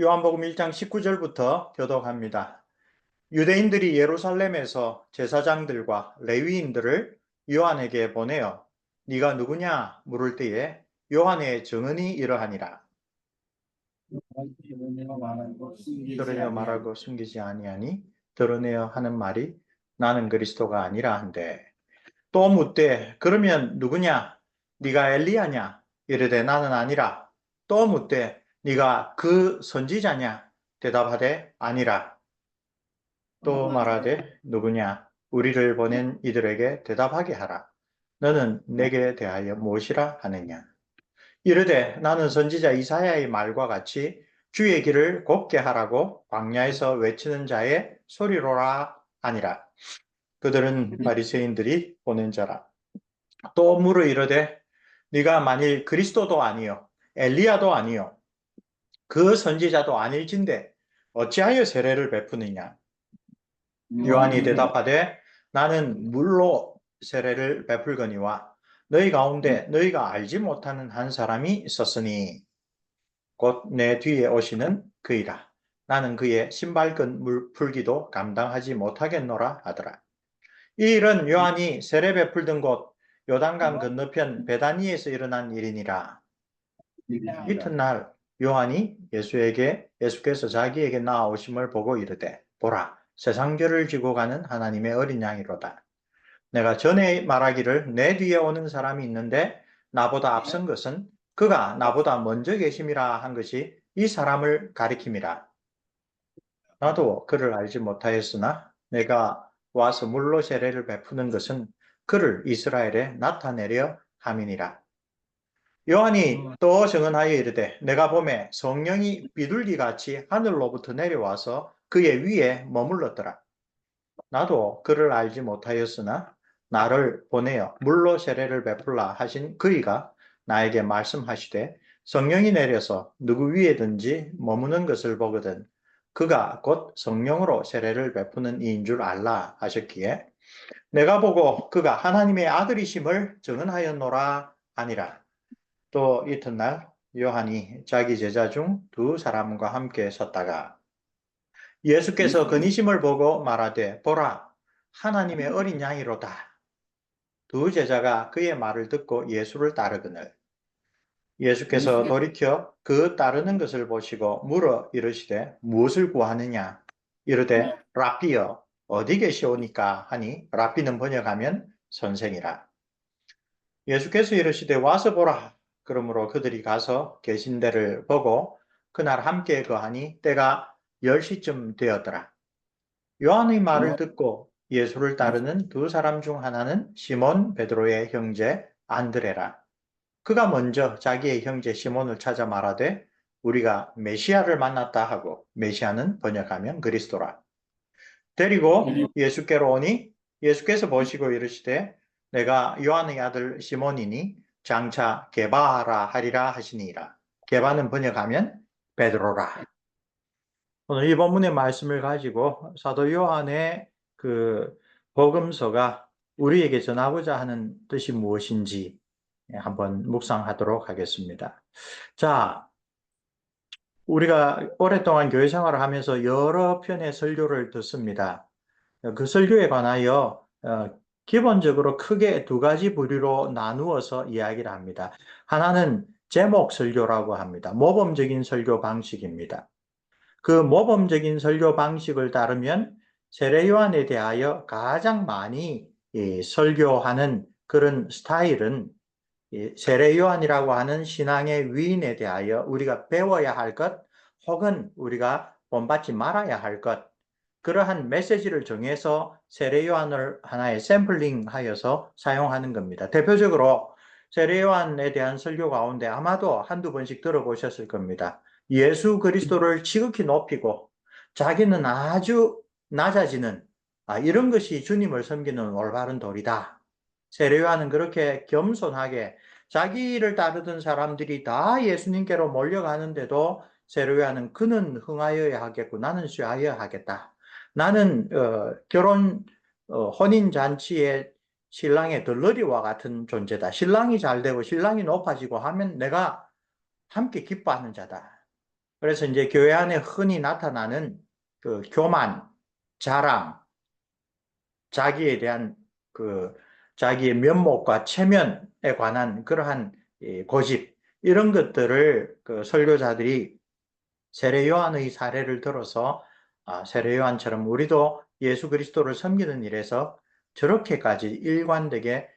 요한복음 1장 19절부터 교독합니다. 유대인들이 예루살렘에서 제사장들과 레위인들을 요한에게 보내어 네가 누구냐 물을 때에 요한의 증언이 이러하니라. 드러내어 말하고 숨기지 아니하니 드러내어 하는 말이 나는 그리스도가 아니라 한데 또 묻되 그러면 누구냐 네가 엘리야냐 이르되 나는 아니라 또 묻되 네가 그 선지자냐 대답하되 아니라 또 말하되 누구냐 우리를 보낸 이들에게 대답하게 하라 너는 내게 대하여 무엇이라 하느냐 이르되 나는 선지자 이사야의 말과 같이 주의 길을 곱게 하라고 광야에서 외치는 자의 소리로라 하니라. 그들은 바리새인들이 보낸 자라. 또 물어 이르되 네가 만일 그리스도도 아니요 엘리야도 아니요 그 선지자도 아닐진대 어찌하여 세례를 베푸느냐. 요한이 대답하되 나는 물로 세례를 베풀거니와 너희 가운데 너희가 알지 못하는 한 사람이 있었으니 곧 내 뒤에 오시는 그이라. 나는 그의 신발끈 물 풀기도 감당하지 못하겠노라 하더라. 이 일은 요한이 세례 베풀던 곳 요단강 건너편 베다니에서 일어난 일이니라. 이튿날 요한이 예수께서 자기에게 나아오심을 보고 이르되 보라 세상 죄를 지고 가는 하나님의 어린 양이로다. 내가 전에 말하기를 내 뒤에 오는 사람이 있는데 나보다 앞선 것은 그가 나보다 먼저 계심이라 한 것이 이 사람을 가리킴이라. 나도 그를 알지 못하였으나 내가 와서 물로 세례를 베푸는 것은 그를 이스라엘에 나타내려 함이니라. 요한이 또 증언하여 이르되 내가 보매 성령이 비둘기같이 하늘로부터 내려와서 그의 위에 머물렀더라. 나도 그를 알지 못하였으나 나를 보내어 물로 세례를 베풀라 하신 그이가 나에게 말씀하시되 성령이 내려서 누구 위에든지 머무는 것을 보거든 그가 곧 성령으로 세례를 베푸는 이인 줄 알라 하셨기에 내가 보고 그가 하나님의 아들이심을 증언하였노라 하니라. 또 이튿날 요한이 자기 제자 중 두 사람과 함께 섰다가 예수께서 그니심을 보고 말하되 보라 하나님의 어린 양이로다. 두 제자가 그의 말을 듣고 예수를 따르거늘 예수께서 돌이켜 그 따르는 것을 보시고 물어 이르시되 무엇을 구하느냐 이르되 랍비여 어디 계시오니까 하니 랍비는 번역하면 선생이라. 예수께서 이르시되 와서 보라. 그러므로 그들이 가서 계신 데를 보고 그날 함께 거하니 때가 10시쯤 되었더라. 요한의 말을 듣고 예수를 따르는 두 사람 중 하나는 시몬 베드로의 형제 안드레라. 그가 먼저 자기의 형제 시몬을 찾아 말하되 우리가 메시아를 만났다 하고 메시아는 번역하면 그리스도라. 데리고 예수께로 오니 예수께서 보시고 이르시되 내가 요한의 아들 시몬이니 장차 게바라 하리라 하시니라. 게바는 번역하면 베드로라. 오늘 이 본문의 말씀을 가지고 사도 요한의 그 복음서가 우리에게 전하고자 하는 뜻이 무엇인지 한번 묵상하도록 하겠습니다. 자, 우리가 오랫동안 교회 생활을 하면서 여러 편의 설교를 듣습니다. 그 설교에 관하여 기본적으로 크게 두 가지 부류로 나누어서 이야기를 합니다. 하나는 제목 설교라고 합니다. 모범적인 설교 방식입니다. 그 모범적인 설교 방식을 따르면 세례 요한에 대하여 가장 많이 설교하는 그런 스타일은 세례 요한이라고 하는 신앙의 위인에 대하여 우리가 배워야 할 것, 혹은 우리가 본받지 말아야 할 것, 그러한 메시지를 정해서 세례 요한을 하나의 샘플링하여서 사용하는 겁니다. 대표적으로 세례 요한에 대한 설교 가운데 아마도 한두 번씩 들어보셨을 겁니다. 예수 그리스도를 지극히 높이고 자기는 아주 낮아지는 이런 것이 주님을 섬기는 올바른 도리다. 세례 요한은 그렇게 겸손하게 자기를 따르던 사람들이 다 예수님께로 몰려가는데도 세례 요한은 그는 흥하여야 하겠고 나는 쉬어야 하겠다. 나는 혼인잔치에 신랑의 들러리와 같은 존재다. 신랑이 잘 되고 신랑이 높아지고 하면 내가 함께 기뻐하는 자다. 그래서 이제 교회 안에 흔히 나타나는 그 교만, 자랑, 자기에 대한 그 자기의 면목과 체면에 관한 그러한 고집, 이런 것들을 그 설교자들이 세례 요한의 사례를 들어서 세례 요한처럼 우리도 예수 그리스도를 섬기는 일에서 저렇게까지 일관되게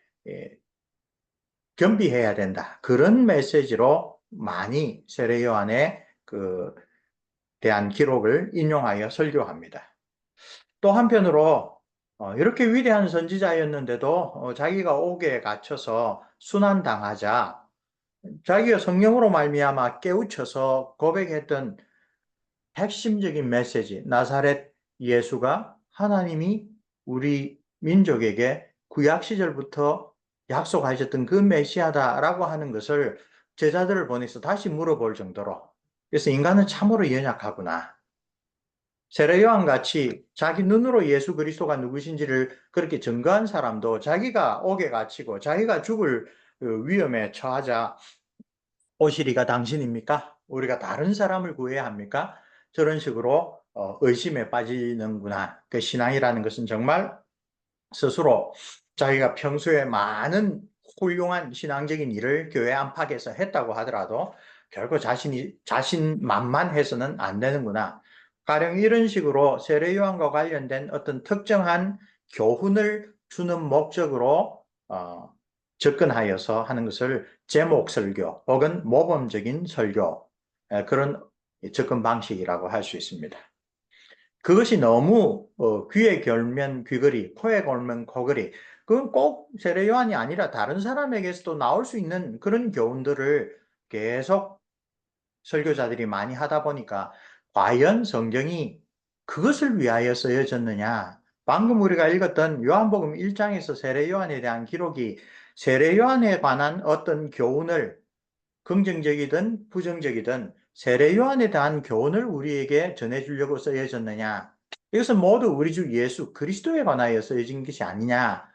겸비해야 된다. 그런 메시지로 많이 세례 요한의 그 대한 기록을 인용하여 설교합니다. 또 한편으로 이렇게 위대한 선지자였는데도 자기가 옥에 갇혀서 순환당하자 자기가 성령으로 말미암아 깨우쳐서 고백했던 핵심적인 메시지, 나사렛 예수가 하나님이 우리 민족에게 구약 시절부터 약속하셨던 그 메시아다라고 하는 것을 제자들을 보내서 다시 물어볼 정도로, 그래서 인간은 참으로 연약하구나. 세례 요한 같이 자기 눈으로 예수 그리스도가 누구신지를 그렇게 증거한 사람도 자기가 옥에 갇히고 자기가 죽을 위험에 처하자 오시리가 당신입니까? 우리가 다른 사람을 구해야 합니까? 저런 식으로 의심에 빠지는구나. 그 신앙이라는 것은 정말 스스로 자기가 평소에 많은 훌륭한 신앙적인 일을 교회 안팎에서 했다고 하더라도 결국 자신만만해서는 안 되는구나. 가령 이런 식으로 세례 요한과 관련된 어떤 특정한 교훈을 주는 목적으로 접근하여서 하는 것을 제목 설교 혹은 모범적인 설교, 그런 접근 방식이라고 할 수 있습니다. 그것이 너무 귀에 걸면 귀걸이, 코에 걸면 코걸이, 그건 꼭 세례 요한이 아니라 다른 사람에게서도 나올 수 있는 그런 교훈들을 계속 설교자들이 많이 하다 보니까 과연 성경이 그것을 위하여 쓰여졌느냐? 방금 우리가 읽었던 요한복음 1장에서 세례 요한에 대한 기록이 세례 요한에 관한 어떤 교훈을, 긍정적이든 부정적이든 세례 요한에 대한 교훈을 우리에게 전해주려고 쓰여졌느냐? 이것은 모두 우리 주 예수 그리스도에 관하여 쓰여진 것이 아니냐?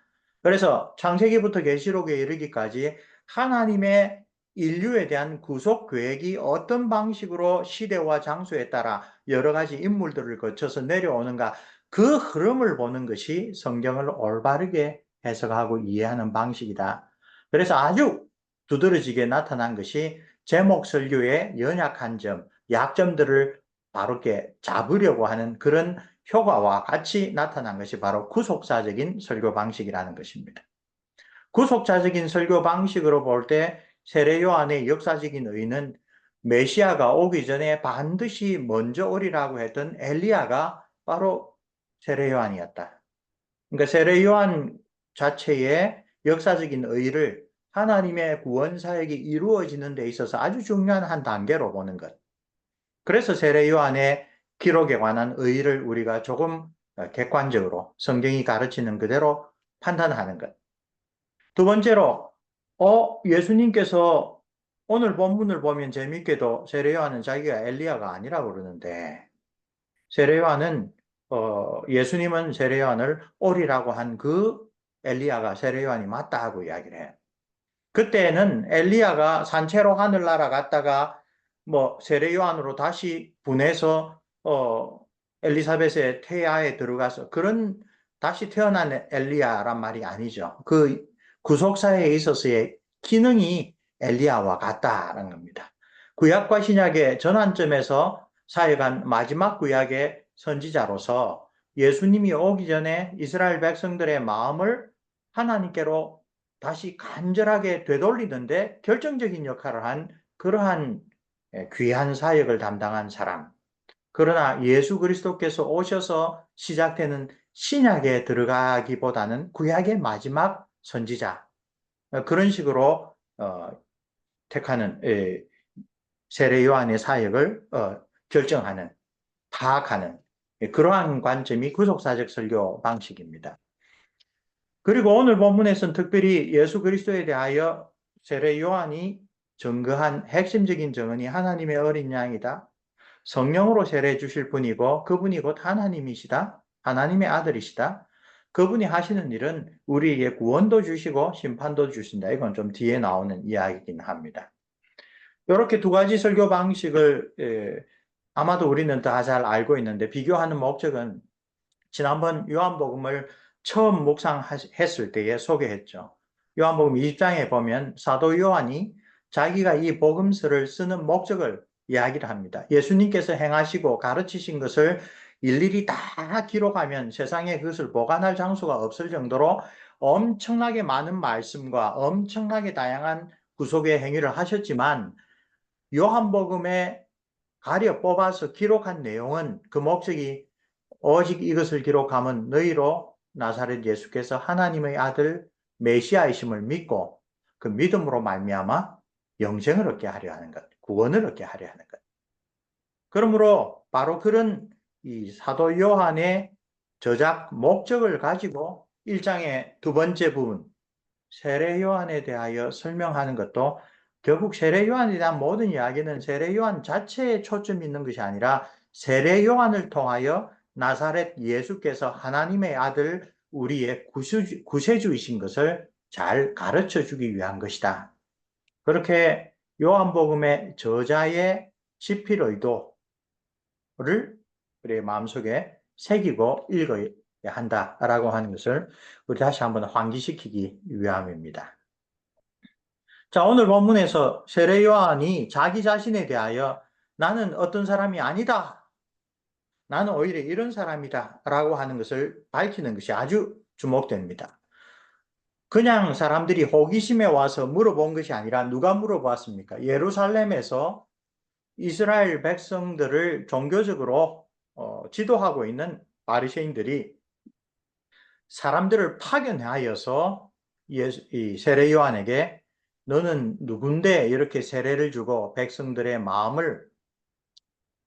그래서 창세기부터 계시록에 이르기까지 하나님의 인류에 대한 구속 계획이 어떤 방식으로 시대와 장소에 따라 여러 가지 인물들을 거쳐서 내려오는가, 그 흐름을 보는 것이 성경을 올바르게 해석하고 이해하는 방식이다. 그래서 아주 두드러지게 나타난 것이 제목 설교의 연약한 점, 약점들을 바르게 잡으려고 하는 그런 효과와 같이 나타난 것이 바로 구속사적인 설교 방식이라는 것입니다. 구속사적인 설교 방식으로 볼 때 세례 요한의 역사적인 의의는 메시아가 오기 전에 반드시 먼저 오리라고 했던 엘리야가 바로 세례 요한이었다. 그러니까 세례 요한 자체의 역사적인 의의를 하나님의 구원 사역이 이루어지는 데 있어서 아주 중요한 한 단계로 보는 것. 그래서 세례 요한의 기록에 관한 의의를 우리가 조금 객관적으로 성경이 가르치는 그대로 판단하는 것. 두 번째로, 예수님께서 오늘 본문을 보면 재밌게도 세례 요한은 자기가 엘리야가 아니라고 그러는데, 세례 요한은 예수님은 세례 요한을 오리라고 한 그 엘리야가 세례 요한이 맞다 하고 이야기를 해요. 그때는 엘리야가 산채로 하늘 날아갔다가 뭐 세례 요한으로 다시 분해서 엘리사벳의 태아에 들어가서 그런 다시 태어난 엘리야란 말이 아니죠. 그 구속사에 있어서의 기능이 엘리야와 같다는 겁니다. 구약과 신약의 전환점에서 사역한 마지막 구약의 선지자로서 예수님이 오기 전에 이스라엘 백성들의 마음을 하나님께로 다시 간절하게 되돌리는데 결정적인 역할을 한 그러한 귀한 사역을 담당한 사람. 그러나 예수 그리스도께서 오셔서 시작되는 신약에 들어가기보다는 구약의 마지막 선지자. 그런 식으로 택하는 세례 요한의 사역을 결정하는, 파악하는 그러한 관점이 구속사적 설교 방식입니다. 그리고 오늘 본문에서는 특별히 예수 그리스도에 대하여 세례 요한이 증거한 핵심적인 증언이 하나님의 어린 양이다. 성령으로 세례 주실 분이고 그분이 곧 하나님이시다. 하나님의 아들이시다. 그분이 하시는 일은 우리에게 구원도 주시고 심판도 주신다. 이건 좀 뒤에 나오는 이야기이긴 합니다. 이렇게 두 가지 설교 방식을 아마도 우리는 다 잘 알고 있는데 비교하는 목적은 지난번 요한복음을 처음 묵상했을 때에 소개했죠. 요한복음 20장에 보면 사도 요한이 자기가 이 복음서를 쓰는 목적을 이야기를 합니다. 예수님께서 행하시고 가르치신 것을 일일이 다 기록하면 세상에 그것을 보관할 장소가 없을 정도로 엄청나게 많은 말씀과 엄청나게 다양한 구속의 행위를 하셨지만 요한복음에 가려 뽑아서 기록한 내용은 그 목적이 오직 이것을 기록하면 너희로 나사렛 예수께서 하나님의 아들 메시아이심을 믿고 그 믿음으로 말미암아 영생을 얻게 하려 하는 것, 구원을 얻게 하려 하는 것. 그러므로 바로 그런 이 사도 요한의 저작 목적을 가지고 1장의 두 번째 부분 세례 요한에 대하여 설명하는 것도 결국 세례 요한에 대한 모든 이야기는 세례 요한 자체에 초점이 있는 것이 아니라 세례 요한을 통하여 나사렛 예수께서 하나님의 아들 우리의 구세주이신 것을 잘 가르쳐 주기 위한 것이다. 그렇게 요한복음의 저자의 집필 의도를 우리의 마음속에 새기고 읽어야 한다라고 하는 것을 우리 다시 한번 환기시키기 위함입니다. 자, 오늘 본문에서 세례 요한이 자기 자신에 대하여 나는 어떤 사람이 아니다. 나는 오히려 이런 사람이다. 라고 하는 것을 밝히는 것이 아주 주목됩니다. 그냥 사람들이 호기심에 와서 물어본 것이 아니라 누가 물어봤습니까? 예루살렘에서 이스라엘 백성들을 종교적으로 지도하고 있는 바리새인들이 사람들을 파견하여서 이 세례 요한에게 너는 누군데 이렇게 세례를 주고 백성들의 마음을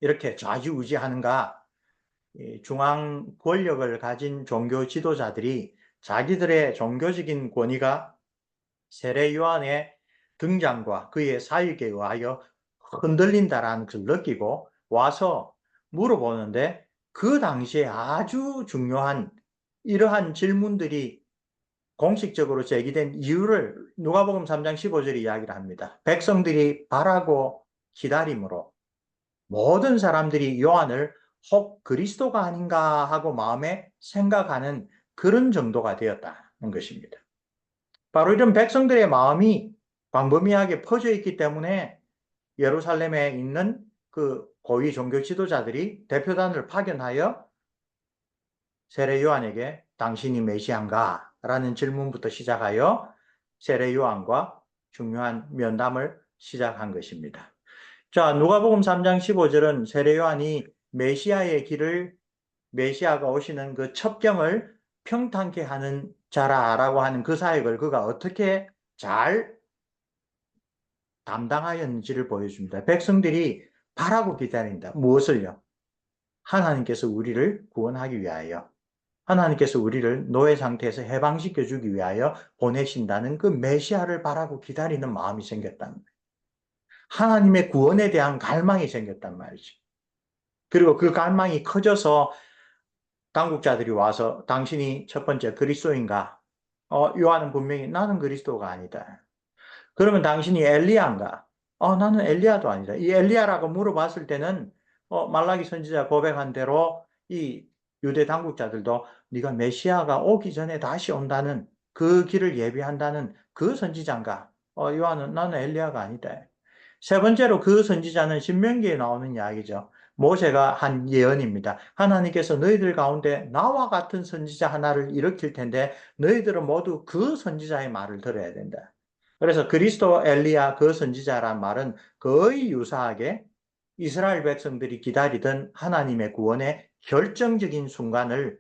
이렇게 좌지우지하는가? 중앙 권력을 가진 종교 지도자들이 자기들의 종교적인 권위가 세례 요한의 등장과 그의 사역에 의하여 흔들린다라는 것을 느끼고 와서 물어보는데 그 당시에 아주 중요한 이러한 질문들이 공식적으로 제기된 이유를 누가복음 3장 15절에 이야기를 합니다. 백성들이 바라고 기다림으로 모든 사람들이 요한을 혹 그리스도가 아닌가 하고 마음에 생각하는 그런 정도가 되었다는 것입니다. 바로 이런 백성들의 마음이 광범위하게 퍼져 있기 때문에 예루살렘에 있는 그 고위 종교 지도자들이 대표단을 파견하여 세례 요한에게 당신이 메시아인가? 라는 질문부터 시작하여 세례 요한과 중요한 면담을 시작한 것입니다. 자, 누가복음 3장 15절은 세례 요한이 메시아의 길을 메시아가 오시는 그 첩경을 평탄케 하는 자라라고 하는 그 사역을 그가 어떻게 잘 담당하였는지를 보여줍니다. 백성들이 바라고 기다린다. 무엇을요? 하나님께서 우리를 구원하기 위하여 하나님께서 우리를 노예 상태에서 해방시켜 주기 위하여 보내신다는 그 메시아를 바라고 기다리는 마음이 생겼단 말이에요. 하나님의 구원에 대한 갈망이 생겼단 말이죠. 그리고 그 갈망이 커져서 당국자들이 와서 당신이 첫 번째 그리스도인가? 요한은 분명히 나는 그리스도가 아니다. 그러면 당신이 엘리야인가? 나는 엘리야도 아니다. 이 엘리야라고 물어봤을 때는 말라기 선지자 고백한 대로 이 유대 당국자들도 네가 메시아가 오기 전에 다시 온다는 그 길을 예비한다는 그 선지자인가? 요한은 나는 엘리야가 아니다. 세 번째로 그 선지자는 신명기에 나오는 이야기죠. 모세가 한 예언입니다. 하나님께서 너희들 가운데 나와 같은 선지자 하나를 일으킬 텐데 너희들은 모두 그 선지자의 말을 들어야 된다. 그래서 그리스도 엘리야 그 선지자란 말은 거의 유사하게 이스라엘 백성들이 기다리던 하나님의 구원의 결정적인 순간을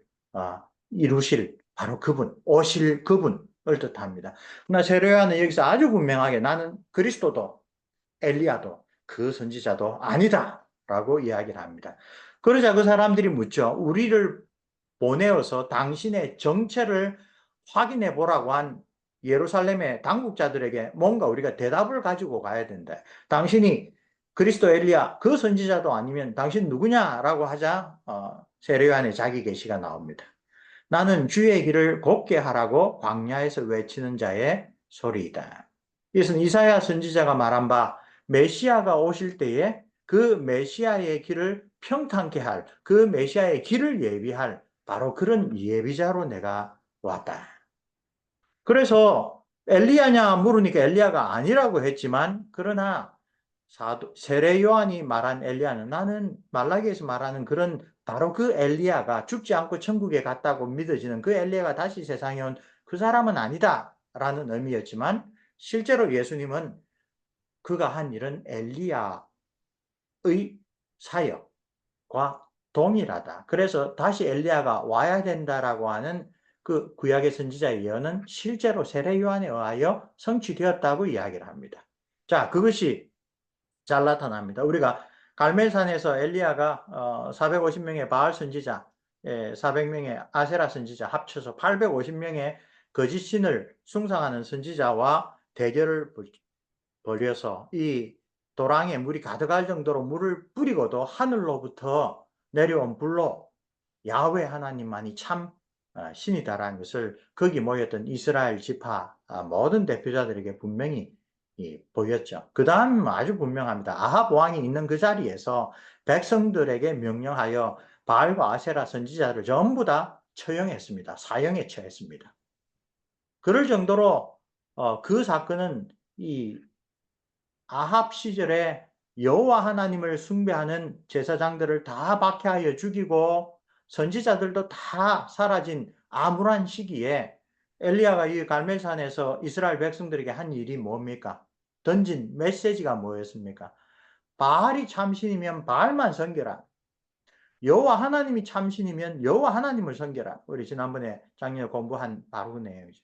이루실 바로 그분, 오실 그분을 뜻합니다. 그러나 세례요한은 여기서 아주 분명하게 나는 그리스도도 엘리야도 그 선지자도 아니다 라고 이야기를 합니다. 그러자 그 사람들이 묻죠. 우리를 보내어서 당신의 정체를 확인해 보라고 한 예루살렘의 당국자들에게 뭔가 우리가 대답을 가지고 가야 된다. 당신이 그리스도 엘리야 그 선지자도 아니면 당신 누구냐라고 하자 세례요한의 자기 계시가 나옵니다. 나는 주의 길을 곱게 하라고 광야에서 외치는 자의 소리이다. 이것은 이사야 선지자가 말한 바 메시아가 오실 때에 그 메시아의 길을 평탄케 할, 그 메시아의 길을 예비할 바로 그런 예비자로 내가 왔다. 그래서 엘리야냐 물으니까 엘리야가 아니라고 했지만 그러나 세례 요한이 말한 엘리야는 나는 말라기에서 말하는 그런 바로 그 엘리야가 죽지 않고 천국에 갔다고 믿어지는 그 엘리야가 다시 세상에 온 그 사람은 아니다라는 의미였지만 실제로 예수님은 그가 한 일은 엘리야의 사역과 동일하다. 그래서 다시 엘리야가 와야 된다라고 하는 그 구약의 선지자의 예언은 실제로 세례 요한에 의하여 성취되었다고 이야기를 합니다. 자, 그것이 잘 나타납니다. 우리가 갈멜산에서 엘리야가 450명의 바알 선지자, 400명의 아세라 선지자 합쳐서 850명의 거짓 신을 숭상하는 선지자와 대결을 벌여서 이 도랑에 물이 가득할 정도로 물을 뿌리고도 하늘로부터 내려온 불로 야훼 하나님만이 참 신이다라는 것을 거기 모였던 이스라엘 지파 모든 대표자들에게 분명히 보였죠. 그 다음 아주 분명합니다. 아합 왕이 있는 그 자리에서 백성들에게 명령하여 바알과 아세라 선지자를 전부 다 처형했습니다. 사형에 처했습니다. 그럴 정도로 그 사건은 이 아합 시절에 여호와 하나님을 숭배하는 제사장들을 다 박해하여 죽이고 선지자들도 다 사라진 암울한 시기에 엘리야가 이 갈멜산에서 이스라엘 백성들에게 한 일이 뭡니까? 던진 메시지가 뭐였습니까? 바알이 참신이면 바알만 섬겨라. 여호와 하나님이 참신이면 여호와 하나님을 섬겨라. 우리 지난번에 작년에 공부한 바로 그 내용이죠.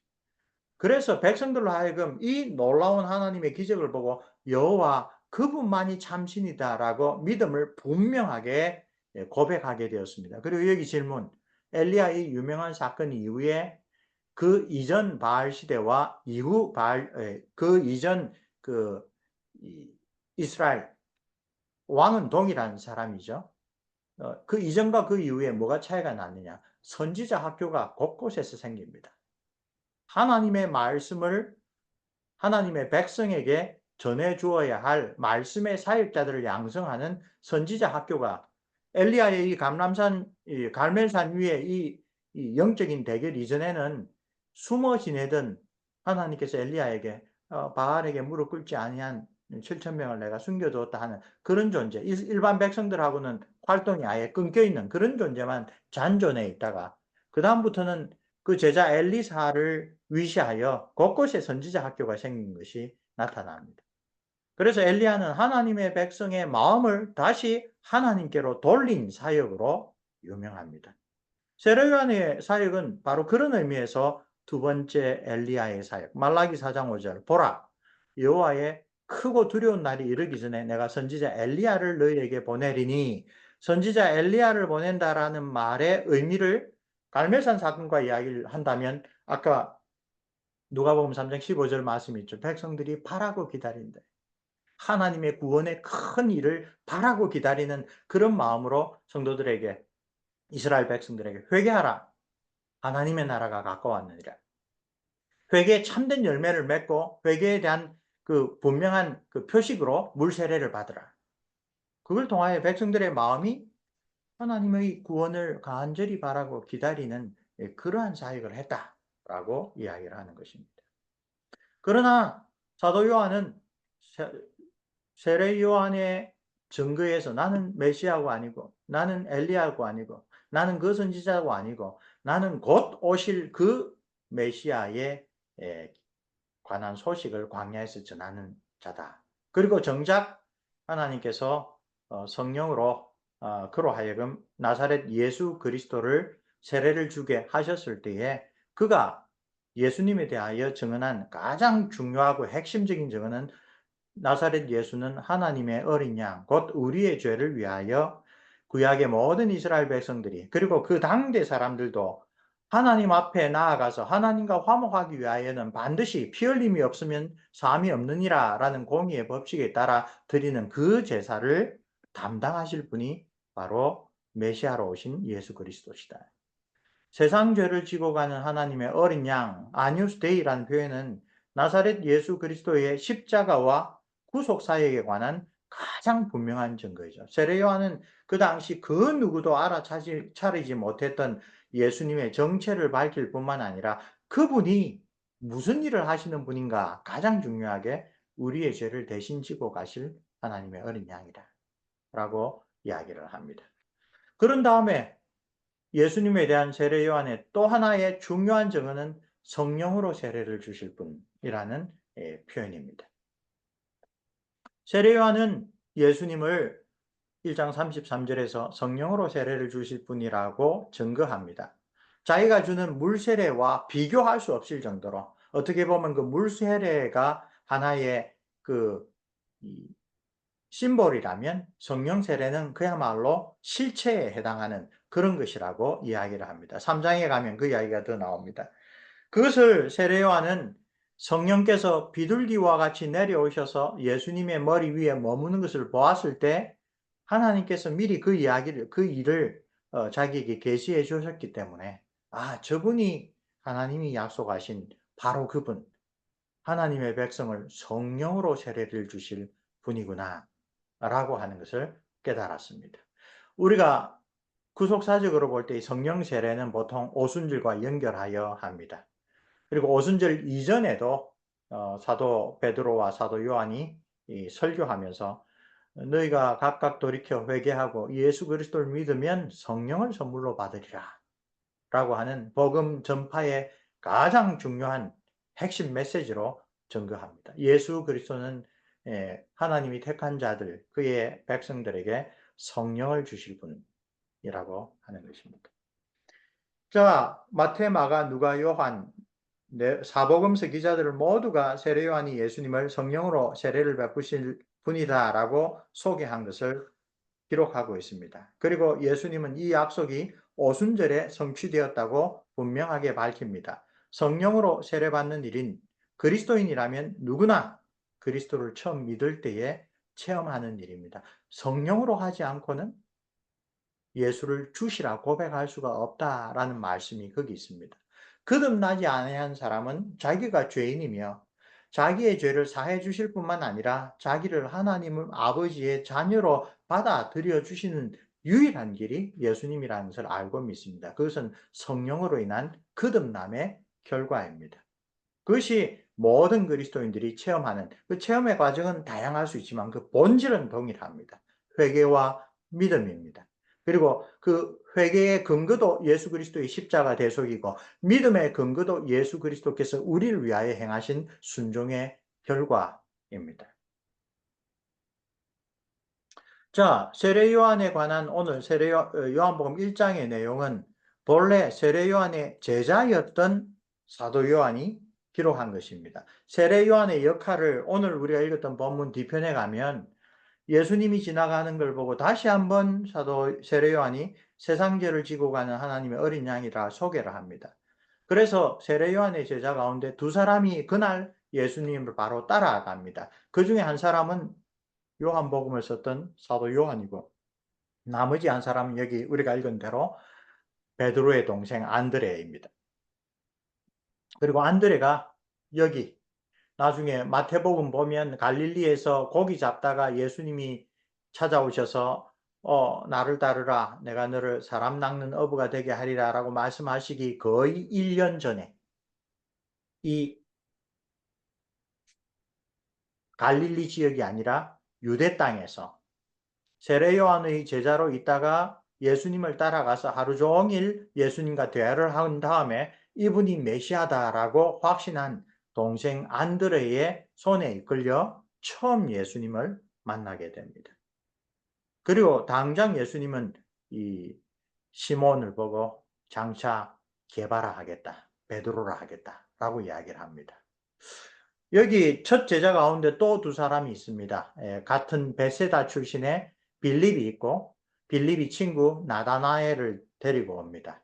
그래서 백성들로 하여금 이 놀라운 하나님의 기적을 보고 여호와 그분만이 참신이다라고 믿음을 분명하게 고백하게 되었습니다. 그리고 여기 질문, 엘리야의 유명한 사건 이후에 그 이전 바알 시대와 이후 바알 그 이전 그 이스라엘 왕은 동일한 사람이죠. 그 이전과 그 이후에 뭐가 차이가 났느냐? 선지자 학교가 곳곳에서 생깁니다. 하나님의 말씀을 하나님의 백성에게 전해 주어야 할 말씀의 사역자들을 양성하는 선지자 학교가 엘리야의 이 감람산, 이 갈멜산 위에 이 영적인 대결 이전에는 숨어 지내던 하나님께서 엘리야에게 바알에게 무릎 꿇지 아니한 7,000명을 내가 숨겨두었다 하는 그런 존재, 일반 백성들하고는 활동이 아예 끊겨 있는 그런 존재만 잔존해 있다가 그 다음부터는 그 제자 엘리사를 위시하여 곳곳에 선지자 학교가 생긴 것이 나타납니다. 그래서 엘리야는 하나님의 백성의 마음을 다시 하나님께로 돌린 사역으로 유명합니다. 세례요한의 사역은 바로 그런 의미에서 두 번째 엘리야의 사역, 말라기 4장 5절 보라 여호와의 크고 두려운 날이 이르기 전에 내가 선지자 엘리야를 너희에게 보내리니 선지자 엘리야를 보낸다라는 말의 의미를 갈멜산 사건과 이야기를 한다면 아까 누가복음 3장 15절 말씀이 있죠. 백성들이 바라고 기다린다. 하나님의 구원의 큰 일을 바라고 기다리는 그런 마음으로 성도들에게 이스라엘 백성들에게 회개하라. 하나님의 나라가 가까웠느니라. 회개의 참된 열매를 맺고 회개에 대한 그 분명한 그 표식으로 물 세례를 받으라. 그걸 통하여 백성들의 마음이 하나님의 구원을 간절히 바라고 기다리는 그러한 사역을 했다라고 이야기를 하는 것입니다. 그러나 사도 요한은 세례 요한의 증거에서 나는 메시아가 아니고 나는 엘리야가 아니고 나는 그 선지자가 아니고 나는 곧 오실 그 메시아에 관한 소식을 광야에서 전하는 자다. 그리고 정작 하나님께서 성령으로 그로 하여금 나사렛 예수 그리스도를 세례를 주게 하셨을 때에 그가 예수님에 대하여 증언한 가장 중요하고 핵심적인 증언은 나사렛 예수는 하나님의 어린 양, 곧 우리의 죄를 위하여 구약의 모든 이스라엘 백성들이 그리고 그 당대 사람들도 하나님 앞에 나아가서 하나님과 화목하기 위하여는 반드시 피 흘림이 없으면 사함이 없느니라 라는 공의의 법칙에 따라 드리는 그 제사를 담당하실 분이 바로 메시아로 오신 예수 그리스도시다. 세상 죄를 지고 가는 하나님의 어린 양, 아니우스 데이라는 표현은 나사렛 예수 그리스도의 십자가와 구속 사역에 관한 가장 분명한 증거이죠. 세례 요한은 그 당시 그 누구도 알아차리지 못했던 예수님의 정체를 밝힐 뿐만 아니라 그분이 무슨 일을 하시는 분인가, 가장 중요하게 우리의 죄를 대신 지고 가실 하나님의 어린 양이다 라고 이야기를 합니다. 그런 다음에 예수님에 대한 세례 요한의 또 하나의 중요한 증언은 성령으로 세례를 주실 분이라는 표현입니다. 세례 요한은 예수님을 1장 33절에서 성령으로 세례를 주실 분이라고 증거합니다. 자기가 주는 물 세례와 비교할 수 없을 정도로, 어떻게 보면 그 물 세례가 하나의 그 심볼이라면 성령 세례는 그야말로 실체에 해당하는 그런 것이라고 이야기를 합니다. 3장에 가면 그 이야기가 더 나옵니다. 그것을 세례 요한은 성령께서 비둘기와 같이 내려오셔서 예수님의 머리 위에 머무는 것을 보았을 때 하나님께서 미리 그 이야기를, 그 일을 자기에게 계시해 주셨기 때문에, 저분이 하나님이 약속하신 바로 그분, 하나님의 백성을 성령으로 세례를 주실 분이구나 라고 하는 것을 깨달았습니다. 우리가 구속사적으로 볼 때 성령 세례는 보통 오순절과 연결하여 합니다. 그리고 오순절 이전에도 사도 베드로와 사도 요한이 설교하면서 너희가 각각 돌이켜 회개하고 예수 그리스도를 믿으면 성령을 선물로 받으리라 라고 하는 복음 전파의 가장 중요한 핵심 메시지로 증거합니다. 예수 그리스도는 하나님이 택한 자들, 그의 백성들에게 성령을 주실 분이라고 하는 것입니다. 자, 마태, 마가, 누가, 요한 사복음서 기자들 모두가 세례 요한이 예수님을 성령으로 세례를 베푸실 분이다라고 소개한 것을 기록하고 있습니다. 그리고 예수님은 이 약속이 오순절에 성취되었다고 분명하게 밝힙니다. 성령으로 세례받는 일인 그리스도인이라면 누구나 그리스도를 처음 믿을 때에 체험하는 일입니다. 성령으로 하지 않고는 예수를 주시라 고백할 수가 없다라는 말씀이 거기 있습니다. 거듭나지 아니한 사람은 자기가 죄인이며 자기의 죄를 사해 주실 뿐만 아니라 자기를 하나님 아버지의 자녀로 받아들여 주시는 유일한 길이 예수님이라는 것을 알고 믿습니다. 그것은 성령으로 인한 거듭남의 결과입니다. 그것이 모든 그리스도인들이 체험하는 그 체험의 과정은 다양할 수 있지만 그 본질은 동일합니다. 회개와 믿음입니다. 그리고 그 회개의 근거도 예수 그리스도의 십자가 대속이고 믿음의 근거도 예수 그리스도께서 우리를 위하여 행하신 순종의 결과입니다. 자, 세례 요한에 관한 오늘 요한복음 1장의 내용은 본래 세례 요한의 제자였던 사도 요한이 기록한 것입니다. 세례 요한의 역할을 오늘 우리가 읽었던 본문 뒤편에 가면 예수님이 지나가는 걸 보고 다시 한번 세례 요한이 세상죄를 지고 가는 하나님의 어린 양이라 소개를 합니다. 그래서 세례 요한의 제자 가운데 두 사람이 그날 예수님을 바로 따라갑니다. 그 중에 한 사람은 요한복음을 썼던 사도 요한이고 나머지 한 사람은 여기 우리가 읽은 대로 베드로의 동생 안드레입니다. 그리고 안드레가 여기 나중에 마태복음 보면 갈릴리에서 고기 잡다가 예수님이 찾아오셔서 나를 따르라 내가 너를 사람 낚는 어부가 되게 하리라 라고 말씀하시기 거의 1년 전에 이 갈릴리 지역이 아니라 유대 땅에서 세례 요한의 제자로 있다가 예수님을 따라가서 하루 종일 예수님과 대화를 한 다음에 이분이 메시아다라고 확신한 동생 안드레의 손에 이끌려 처음 예수님을 만나게 됩니다. 그리고 당장 예수님은 이 시몬을 보고 장차 게바라 하겠다, 베드로라 하겠다라고 이야기를 합니다. 여기 첫 제자 가운데 또 두 사람이 있습니다. 같은 베세다 출신의 빌립이 있고 빌립이 친구 나다나엘을 데리고 옵니다.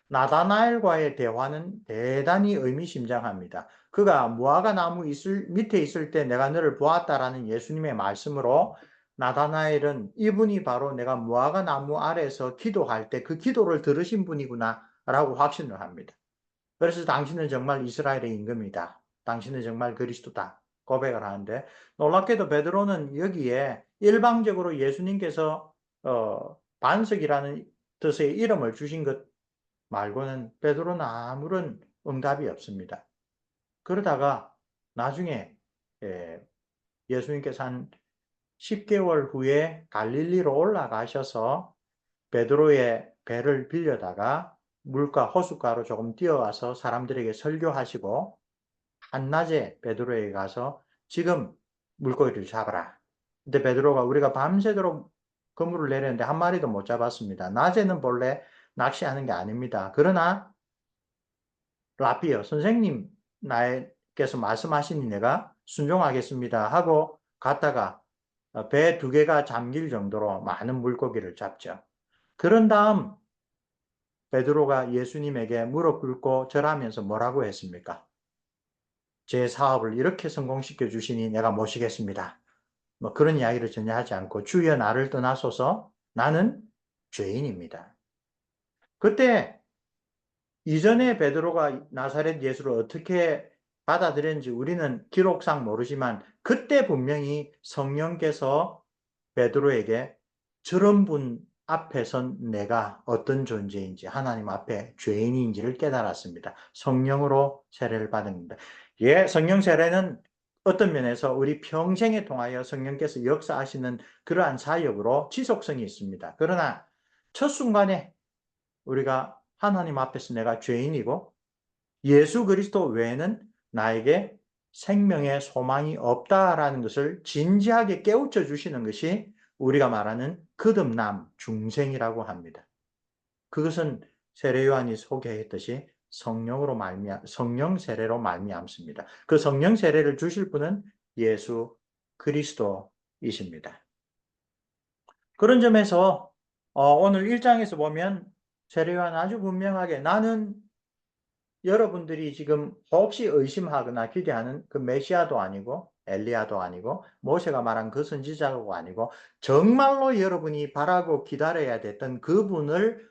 나다나엘과의 대화는 대단히 의미심장합니다. 그가 무화과 나무 밑에 있을 때 내가 너를 보았다라는 예수님의 말씀으로 나다나엘은 이분이 바로 내가 무화과 나무 아래에서 기도할 때 그 기도를 들으신 분이구나 라고 확신을 합니다. 그래서 당신은 정말 이스라엘의 임금이다. 당신은 정말 그리스도다. 고백을 하는데, 놀랍게도 베드로는 여기에 일방적으로 예수님께서 반석이라는 뜻의 이름을 주신 것 말고는 베드로는 아무런 응답이 없습니다. 그러다가 나중에 예수님께서 한 10개월 후에 갈릴리로 올라가셔서 베드로의 배를 빌려다가 물가 호숫가로 조금 뛰어와서 사람들에게 설교하시고, 한낮에 베드로에게 가서 지금 물고기를 잡아라. 근데 베드로가 우리가 밤새도록 그물을 내렸는데 한 마리도 못 잡았습니다. 낮에는 본래 낚시하는 게 아닙니다. 그러나 라비어 선생님, 나에게서 말씀하시니 내가 순종하겠습니다 하고 갔다가 배 2개가 잠길 정도로 많은 물고기를 잡죠. 그런 다음 베드로가 예수님에게 무릎 꿇고 절하면서 뭐라고 했습니까? 제 사업을 이렇게 성공시켜 주시니 내가 모시겠습니다. 뭐 그런 이야기를 전혀 하지 않고 주여 나를 떠나소서 나는 죄인입니다. 그때 이전에 베드로가 나사렛 예수를 어떻게 받아들였는지 우리는 기록상 모르지만 그때 분명히 성령께서 베드로에게 저런 분 앞에선 내가 어떤 존재인지 하나님 앞에 죄인인지를 깨달았습니다. 성령으로 세례를 받은 겁니다. 예, 성령 세례는 어떤 면에서 우리 평생에 통하여 성령께서 역사하시는 그러한 사역으로 지속성이 있습니다. 그러나 첫 순간에 우리가 하나님 앞에서 내가 죄인이고 예수 그리스도 외에는 나에게 생명의 소망이 없다라는 것을 진지하게 깨우쳐 주시는 것이 우리가 말하는 거듭남, 중생이라고 합니다. 그것은 세례 요한이 소개했듯이 성령 세례로 말미암습니다. 그 성령 세례를 주실 분은 예수 그리스도이십니다. 그런 점에서 오늘 1장에서 보면 세례 요한 아주 분명하게 나는 여러분들이 지금 혹시 의심하거나 기대하는 그 메시아도 아니고 엘리야도 아니고 모세가 말한 그 선지자도 아니고 정말로 여러분이 바라고 기다려야 됐던 그분을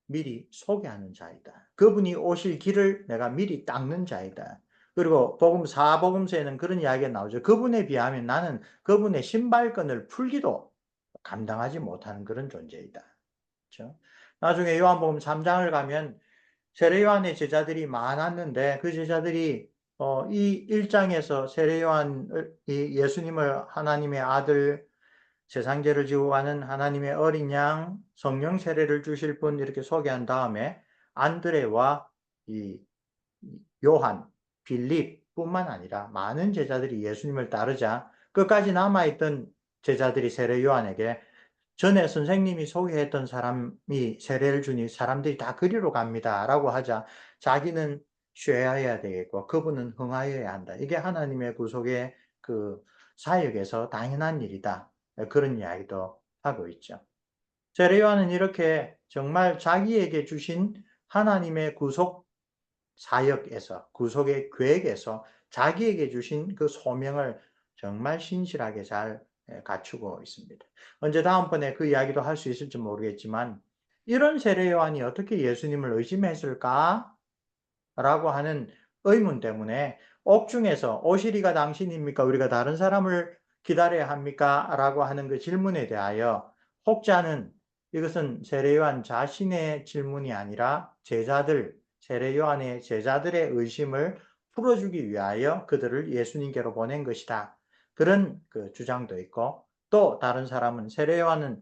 미리 소개하는 자이다. 그분이 오실 길을 내가 미리 닦는 자이다. 그리고 복음 4복음서에는 그런 이야기가 나오죠. 그분에 비하면 나는 그분의 신발끈을 풀기도 감당하지 못하는 그런 존재이다. 그렇죠? 나중에 요한복음 3장을 가면 세례 요한의 제자들이 많았는데 그 제자들이 이 1장에서 세례 요한이 예수님을 하나님의 아들, 세상 죄를 지고 가는 하나님의 어린 양, 성령 세례를 주실 분 이렇게 소개한 다음에 안드레와 이 요한, 빌립뿐만 아니라 많은 제자들이 예수님을 따르자 끝까지 남아있던 제자들이 세례 요한에게 전에 선생님이 소개했던 사람이 세례를 주니 사람들이 다 그리로 갑니다 라고 하자 자기는 쉬어야 되겠고 그분은 흥하여야 한다. 이게 하나님의 구속의 그 사역에서 당연한 일이다. 그런 이야기도 하고 있죠. 세례 요한은 이렇게 정말 자기에게 주신 하나님의 구속 사역에서 구속의 계획에서 자기에게 주신 그 소명을 정말 신실하게 잘 갖추고 있습니다. 언제 다음번에 그 이야기도 할 수 있을지 모르겠지만 이런 세례 요한이 어떻게 예수님을 의심했을까? 라고 하는 의문 때문에 옥중에서 오시리가 당신입니까? 우리가 다른 사람을 기다려야 합니까? 라고 하는 그 질문에 대하여 혹자는 이것은 세례 요한 자신의 질문이 아니라 세례 요한의 제자들의 의심을 풀어주기 위하여 그들을 예수님께로 보낸 것이다. 그런 그 주장도 있고 또 다른 사람은 세례 요한은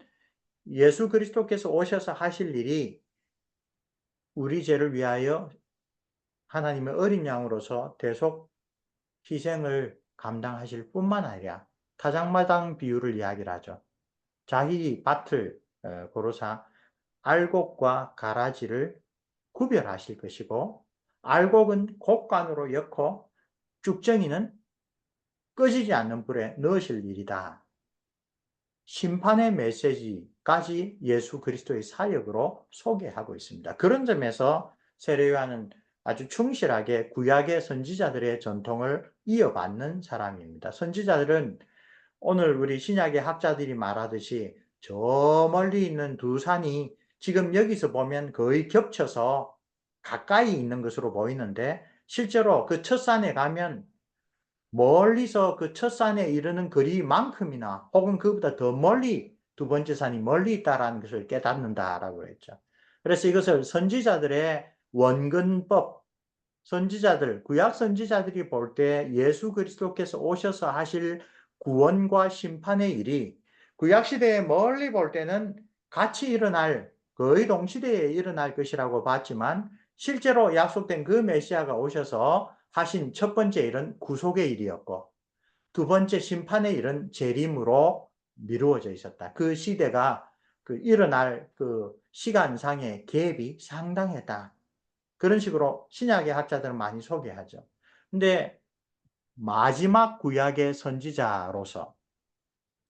예수 그리스도께서 오셔서 하실 일이 우리 죄를 위하여 하나님의 어린 양으로서 대속 희생을 감당하실 뿐만 아니라 타작마당 비유를 이야기를 하죠. 자기 밭을 고로사 알곡과 가라지를 구별하실 것이고 알곡은 곡간으로 엮고 쭉정이는 꺼지지 않는 불에 넣으실 일이다. 심판의 메시지까지 예수 그리스도의 사역으로 소개하고 있습니다. 그런 점에서 세례 요한은 아주 충실하게 구약의 선지자들의 전통을 이어받는 사람입니다. 선지자들은 오늘 우리 신약의 학자들이 말하듯이 저 멀리 있는 두 산이 지금 여기서 보면 거의 겹쳐서 가까이 있는 것으로 보이는데 실제로 그 첫 산에 가면 멀리서 그 첫 산에 이르는 거리만큼이나 혹은 그보다 더 멀리 두 번째 산이 멀리 있다라는 것을 깨닫는다라고 했죠. 그래서 이것을 선지자들의 원근법, 선지자들, 구약 선지자들이 볼 때 예수 그리스도께서 오셔서 하실 구원과 심판의 일이 구약 시대에 멀리 볼 때는 같이 일어날, 거의 동시대에 일어날 것이라고 봤지만 실제로 약속된 그 메시아가 오셔서 하신 첫 번째 일은 구속의 일이었고 두 번째 심판의 일은 재림으로 미루어져 있었다. 그 시대가 그 일어날 그 시간상의 갭이 상당했다. 그런 식으로 신약의 학자들은 많이 소개하죠. 근데 마지막 구약의 선지자로서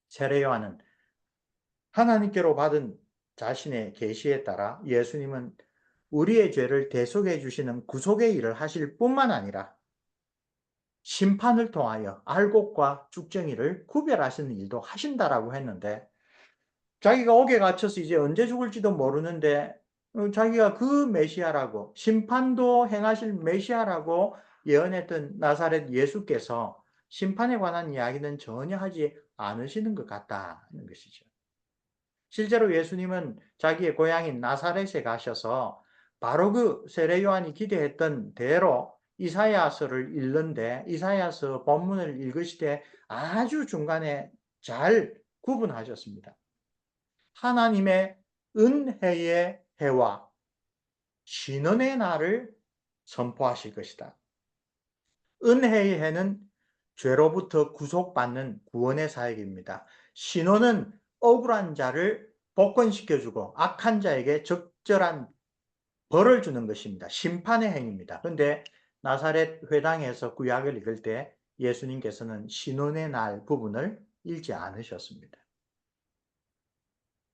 세례 요한은 하나님께로 받은 자신의 계시에 따라 예수님은 우리의 죄를 대속해 주시는 구속의 일을 하실 뿐만 아니라 심판을 통하여 알곡과 쭉정이를 구별하시는 일도 하신다라고 했는데 자기가 옥에 갇혀서 이제 언제 죽을지도 모르는데 자기가 그 메시아라고 심판도 행하실 메시아라고 예언했던 나사렛 예수께서 심판에 관한 이야기는 전혀 하지 않으시는 것 같다는 것이죠. 실제로 예수님은 자기의 고향인 나사렛에 가셔서 바로 그 세례 요한이 기대했던 대로 이사야서를 읽는데 이사야서 본문을 읽으시되 아주 중간에 잘 구분하셨습니다. 하나님의 은혜의 해와 신원의 날을 선포하실 것이다. 은혜의 해는 죄로부터 구속받는 구원의 사역입니다. 신원은 억울한 자를 복권시켜주고 악한 자에게 적절한 벌을 주는 것입니다. 심판의 행입니다. 그런데 나사렛 회당에서 구약을 읽을 때 예수님께서는 신원의 날 부분을 읽지 않으셨습니다.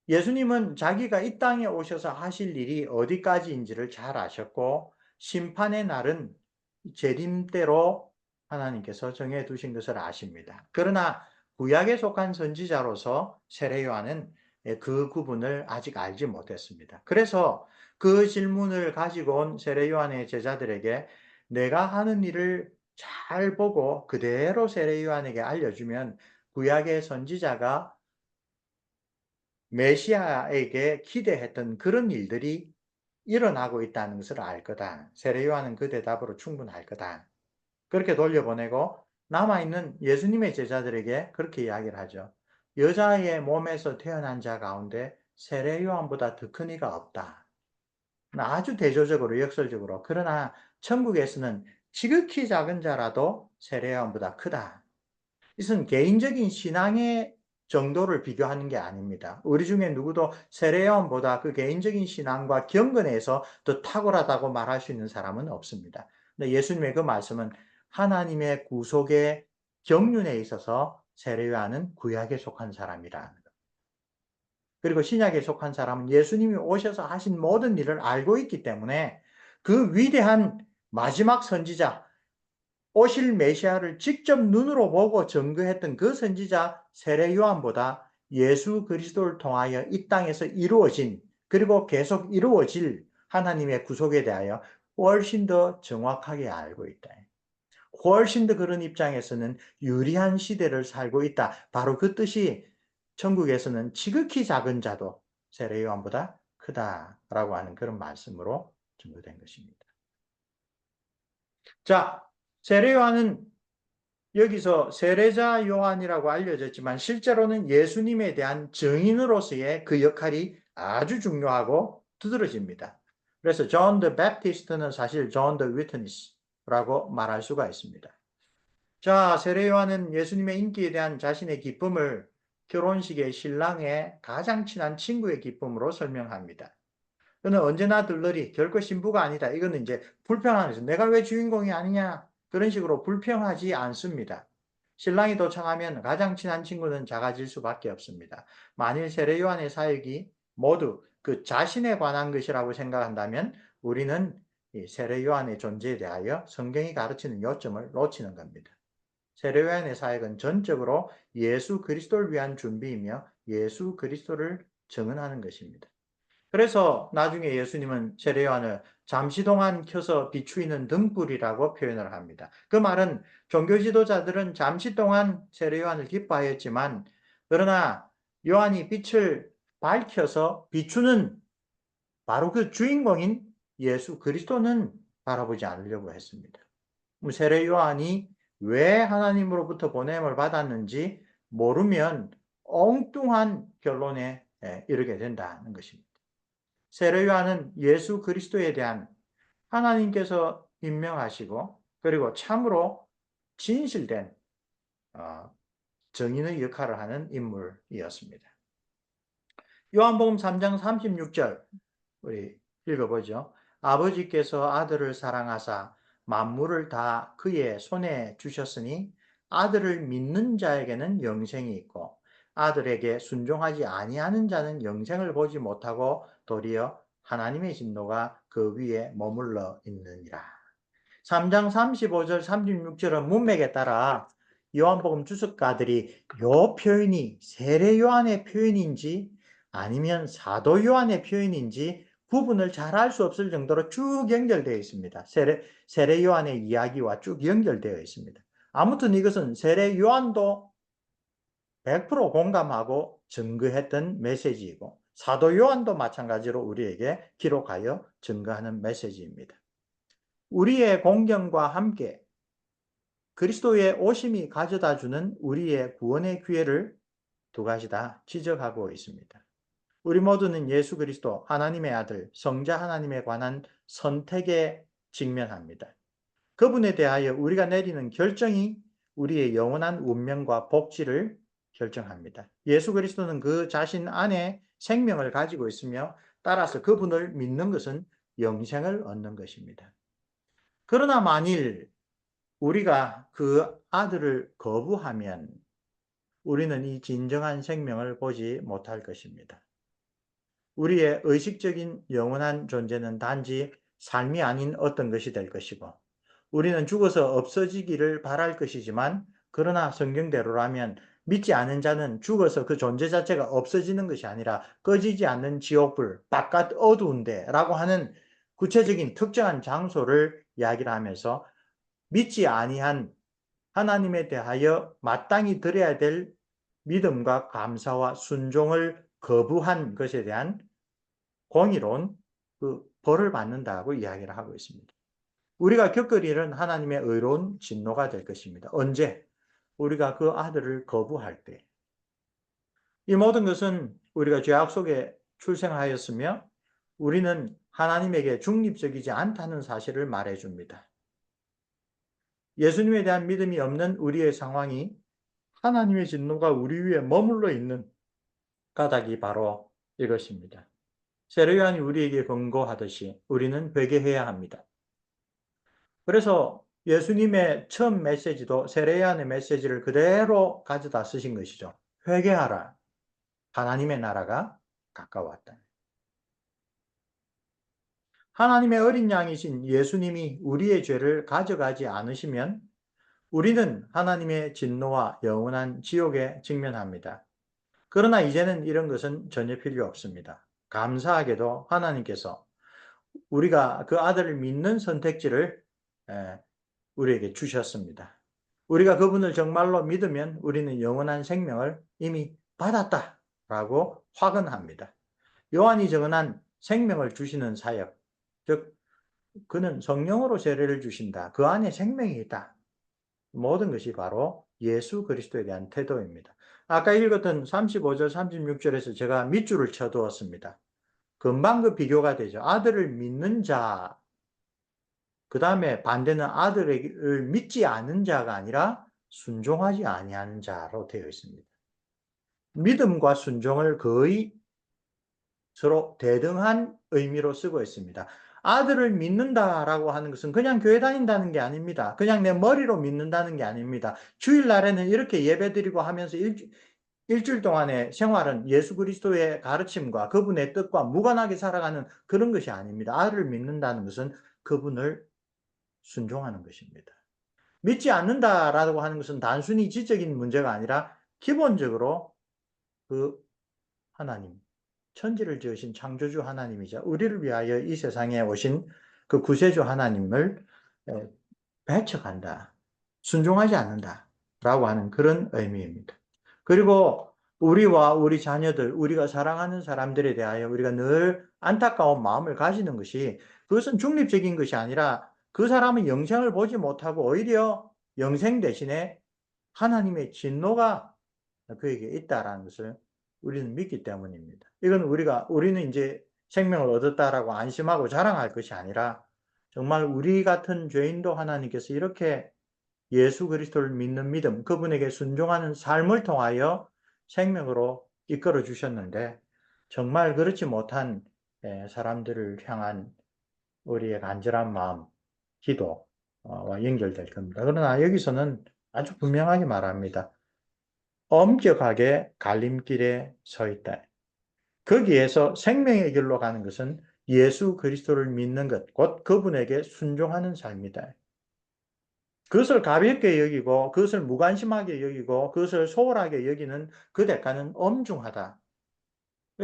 예수님은 자기가 이 땅에 오셔서 하실 일이 어디까지인지를 잘 아셨고 심판의 날은 재림대로 하나님께서 정해 두신 것을 아십니다. 그러나 구약에 속한 선지자로서 세례 요한은 그 구분을 아직 알지 못했습니다. 그래서 그 질문을 가지고 온 세례 요한의 제자들에게 내가 하는 일을 잘 보고 그대로 세례 요한에게 알려주면 구약의 선지자가 메시아에게 기대했던 그런 일들이 일어나고 있다는 것을 알 거다. 세례 요한은 그 대답으로 충분할 거다. 그렇게 돌려보내고 남아있는 예수님의 제자들에게 그렇게 이야기를 하죠. 여자의 몸에서 태어난 자 가운데 세례 요한보다 더 큰 이가 없다. 아주 대조적으로 역설적으로 그러나 천국에서는 지극히 작은 자라도 세례 요한보다 크다. 이것은 개인적인 신앙의 정도를 비교하는 게 아닙니다. 우리 중에 누구도 세례 요한보다 그 개인적인 신앙과 경건에서 더 탁월하다고 말할 수 있는 사람은 없습니다. 근데 예수님의 그 말씀은 하나님의 구속의 경륜에 있어서 세례 요한은 구약에 속한 사람이라는 것. 그리고 신약에 속한 사람은 예수님이 오셔서 하신 모든 일을 알고 있기 때문에 그 위대한 마지막 선지자, 오실 메시아를 직접 눈으로 보고 증거했던 그 선지자 세례 요한보다 예수 그리스도를 통하여 이 땅에서 이루어진 그리고 계속 이루어질 하나님의 구속에 대하여 훨씬 더 정확하게 알고 있다. 훨씬 더 그런 입장에서는 유리한 시대를 살고 있다. 바로 그 뜻이 천국에서는 지극히 작은 자도 세례 요한보다 크다라고 하는 그런 말씀으로 증거된 것입니다. 자, 세례 요한은 여기서 세례자 요한이라고 알려졌지만 실제로는 예수님에 대한 증인으로서의 그 역할이 아주 중요하고 두드러집니다. 그래서 John the Baptist는 사실 John the Witness라고 말할 수가 있습니다. 자, 세례 요한은 예수님의 인기에 대한 자신의 기쁨을 결혼식의 신랑의 가장 친한 친구의 기쁨으로 설명합니다. 그는 언제나 들러리 결코 신부가 아니다. 이거는 이제 불평하면서 내가 왜 주인공이 아니냐 그런 식으로 불평하지 않습니다. 신랑이 도착하면 가장 친한 친구는 작아질 수밖에 없습니다. 만일 세례 요한의 사역이 모두 그 자신에 관한 것이라고 생각한다면 우리는 이 세례 요한의 존재에 대하여 성경이 가르치는 요점을 놓치는 겁니다. 세례 요한의 사역은 전적으로 예수 그리스도를 위한 준비이며 예수 그리스도를 증언하는 것입니다. 그래서 나중에 예수님은 세례 요한을 잠시 동안 켜서 비추이는 등불이라고 표현을 합니다. 그 말은 종교 지도자들은 잠시 동안 세례 요한을 기뻐하였지만 그러나 요한이 빛을 밝혀서 비추는 바로 그 주인공인 예수 그리스도는 바라보지 않으려고 했습니다. 세례 요한이 왜 하나님으로부터 보냄을 받았는지 모르면 엉뚱한 결론에 이르게 된다는 것입니다. 세례 요한은 예수 그리스도에 대한 하나님께서 임명하시고 그리고 참으로 진실된 정인의 역할을 하는 인물이었습니다. 요한복음 3장 36절 우리 읽어보죠. 아버지께서 아들을 사랑하사 만물을 다 그의 손에 주셨으니 아들을 믿는 자에게는 영생이 있고 아들에게 순종하지 아니하는 자는 영생을 보지 못하고 도리어 하나님의 진노가 그 위에 머물러 있느니라. 3장 35절 36절은 문맥에 따라 요한복음 주석가들이 요 표현이 세례 요한의 표현인지 아니면 사도 요한의 표현인지 구분을 잘 할 수 없을 정도로 쭉 연결되어 있습니다. 세례 요한의 이야기와 쭉 연결되어 있습니다. 아무튼 이것은 세례 요한도 100% 공감하고 증거했던 메시지이고 사도 요한도 마찬가지로 우리에게 기록하여 증거하는 메시지입니다. 우리의 공경과 함께 그리스도의 오심이 가져다주는 우리의 구원의 기회를 두 가지 다 지적하고 있습니다. 우리 모두는 예수 그리스도 하나님의 아들 성자 하나님에 관한 선택에 직면합니다. 그분에 대하여 우리가 내리는 결정이 우리의 영원한 운명과 복지를 결정합니다. 예수 그리스도는 그 자신 안에 생명을 가지고 있으며 따라서 그분을 믿는 것은 영생을 얻는 것입니다. 그러나 만일 우리가 그 아들을 거부하면 우리는 이 진정한 생명을 보지 못할 것입니다. 우리의 의식적인 영원한 존재는 단지 삶이 아닌 어떤 것이 될 것이고 우리는 죽어서 없어지기를 바랄 것이지만 그러나 성경대로라면 믿지 않은 자는 죽어서 그 존재 자체가 없어지는 것이 아니라 꺼지지 않는 지옥불, 바깥 어두운데 라고 하는 구체적인 특정한 장소를 이야기를 하면서 믿지 아니한 하나님에 대하여 마땅히 드려야 될 믿음과 감사와 순종을 거부한 것에 대한 공의로운 그 벌을 받는다고 이야기를 하고 있습니다. 우리가 겪을 일은 하나님의 의로운 진노가 될 것입니다. 언제? 우리가 그 아들을 거부할 때. 이 모든 것은 우리가 죄악 속에 출생하였으며 우리는 하나님에게 중립적이지 않다는 사실을 말해줍니다. 예수님에 대한 믿음이 없는 우리의 상황이 하나님의 진노가 우리 위에 머물러 있는 까닭이 바로 이것입니다. 세례 요한이 우리에게 권고하듯이 우리는 회개해야 합니다. 그래서 예수님의 처음 메시지도 세례 요한의 메시지를 그대로 가져다 쓰신 것이죠. 회개하라. 하나님의 나라가 가까웠다. 하나님의 어린 양이신 예수님이 우리의 죄를 가져가지 않으시면 우리는 하나님의 진노와 영원한 지옥에 직면합니다. 그러나 이제는 이런 것은 전혀 필요 없습니다. 감사하게도 하나님께서 우리가 그 아들을 믿는 선택지를 우리에게 주셨습니다. 우리가 그분을 정말로 믿으면 우리는 영원한 생명을 이미 받았다라고 확언합니다. 요한이 증언한 생명을 주시는 사역, 즉 그는 성령으로 세례를 주신다. 그 안에 생명이 있다. 모든 것이 바로 예수 그리스도에 대한 태도입니다. 아까 읽었던 35절, 36절에서 제가 밑줄을 쳐두었습니다. 금방 그 비교가 되죠. 아들을 믿는 자, 그 다음에 반대는 아들을 믿지 않는 자가 아니라 순종하지 아니하는 자로 되어 있습니다. 믿음과 순종을 거의 서로 대등한 의미로 쓰고 있습니다. 아들을 믿는다라고 하는 것은 그냥 교회 다닌다는 게 아닙니다. 그냥 내 머리로 믿는다는 게 아닙니다. 주일날에는 이렇게 예배드리고 하면서 일주일 동안의 생활은 예수 그리스도의 가르침과 그분의 뜻과 무관하게 살아가는 그런 것이 아닙니다. 아들을 믿는다는 것은 그분을 순종하는 것입니다. 믿지 않는다라고 하는 것은 단순히 지적인 문제가 아니라 기본적으로 그 하나님, 천지를 지으신 창조주 하나님이자 우리를 위하여 이 세상에 오신 그 구세주 하나님을 배척한다, 순종하지 않는다 라고 하는 그런 의미입니다. 그리고 우리와 우리 자녀들, 우리가 사랑하는 사람들에 대하여 우리가 늘 안타까운 마음을 가지는 것이, 그것은 중립적인 것이 아니라 그 사람은 영생을 보지 못하고 오히려 영생 대신에 하나님의 진노가 그에게 있다라는 것을 우리는 믿기 때문입니다. 이건 우리는 이제 생명을 얻었다라고 안심하고 자랑할 것이 아니라, 정말 우리 같은 죄인도 하나님께서 이렇게 예수 그리스도를 믿는 믿음, 그분에게 순종하는 삶을 통하여 생명으로 이끌어 주셨는데, 정말 그렇지 못한 사람들을 향한 우리의 간절한 마음, 기도와 연결될 겁니다. 그러나 여기서는 아주 분명하게 말합니다. 엄격하게 갈림길에 서 있다. 거기에서 생명의 길로 가는 것은 예수 그리스도를 믿는 것, 곧 그분에게 순종하는 삶이다. 그것을 가볍게 여기고, 그것을 무관심하게 여기고, 그것을 소홀하게 여기는 그 대가는 엄중하다.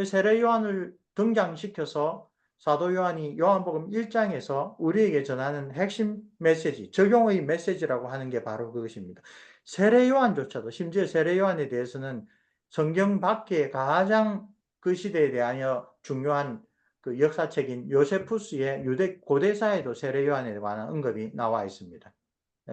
세례 요한을 등장시켜서 사도 요한이 요한복음 1장에서 우리에게 전하는 핵심 메시지, 적용의 메시지라고 하는 게 바로 그것입니다. 세례 요한조차도, 심지어 세례 요한에 대해서는 성경 밖에 가장 그 시대에 대하여 중요한 그 역사책인 요세푸스의 유대 고대사에도 세례 요한에 관한 언급이 나와 있습니다.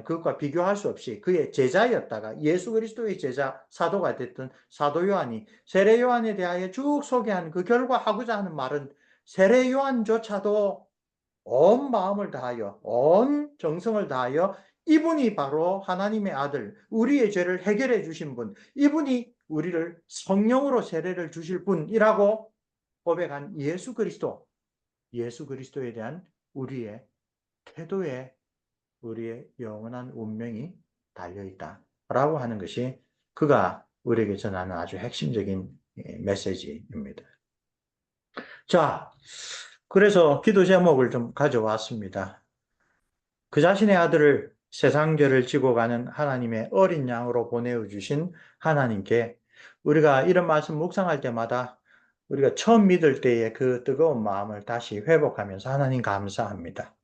그것과 비교할 수 없이 그의 제자였다가 예수 그리스도의 제자, 사도가 됐던 사도 요한이 세례 요한에 대하여 쭉 소개한 그 결과 하고자 하는 말은, 세례 요한조차도 온 마음을 다하여, 온 정성을 다하여 이분이 바로 하나님의 아들, 우리의 죄를 해결해 주신 분, 이분이 우리를 성령으로 세례를 주실 분이라고 고백한 예수 그리스도, 예수 그리스도에 대한 우리의 태도에 우리의 영원한 운명이 달려있다 라고 하는 것이 그가 우리에게 전하는 아주 핵심적인 메시지입니다. 자, 그래서 기도 제목을 좀 가져왔습니다. 그 자신의 아들을 세상 죄를 지고 가는 하나님의 어린 양으로 보내주신 하나님께, 우리가 이런 말씀 묵상할 때마다 우리가 처음 믿을 때의 그 뜨거운 마음을 다시 회복하면서 하나님 감사합니다.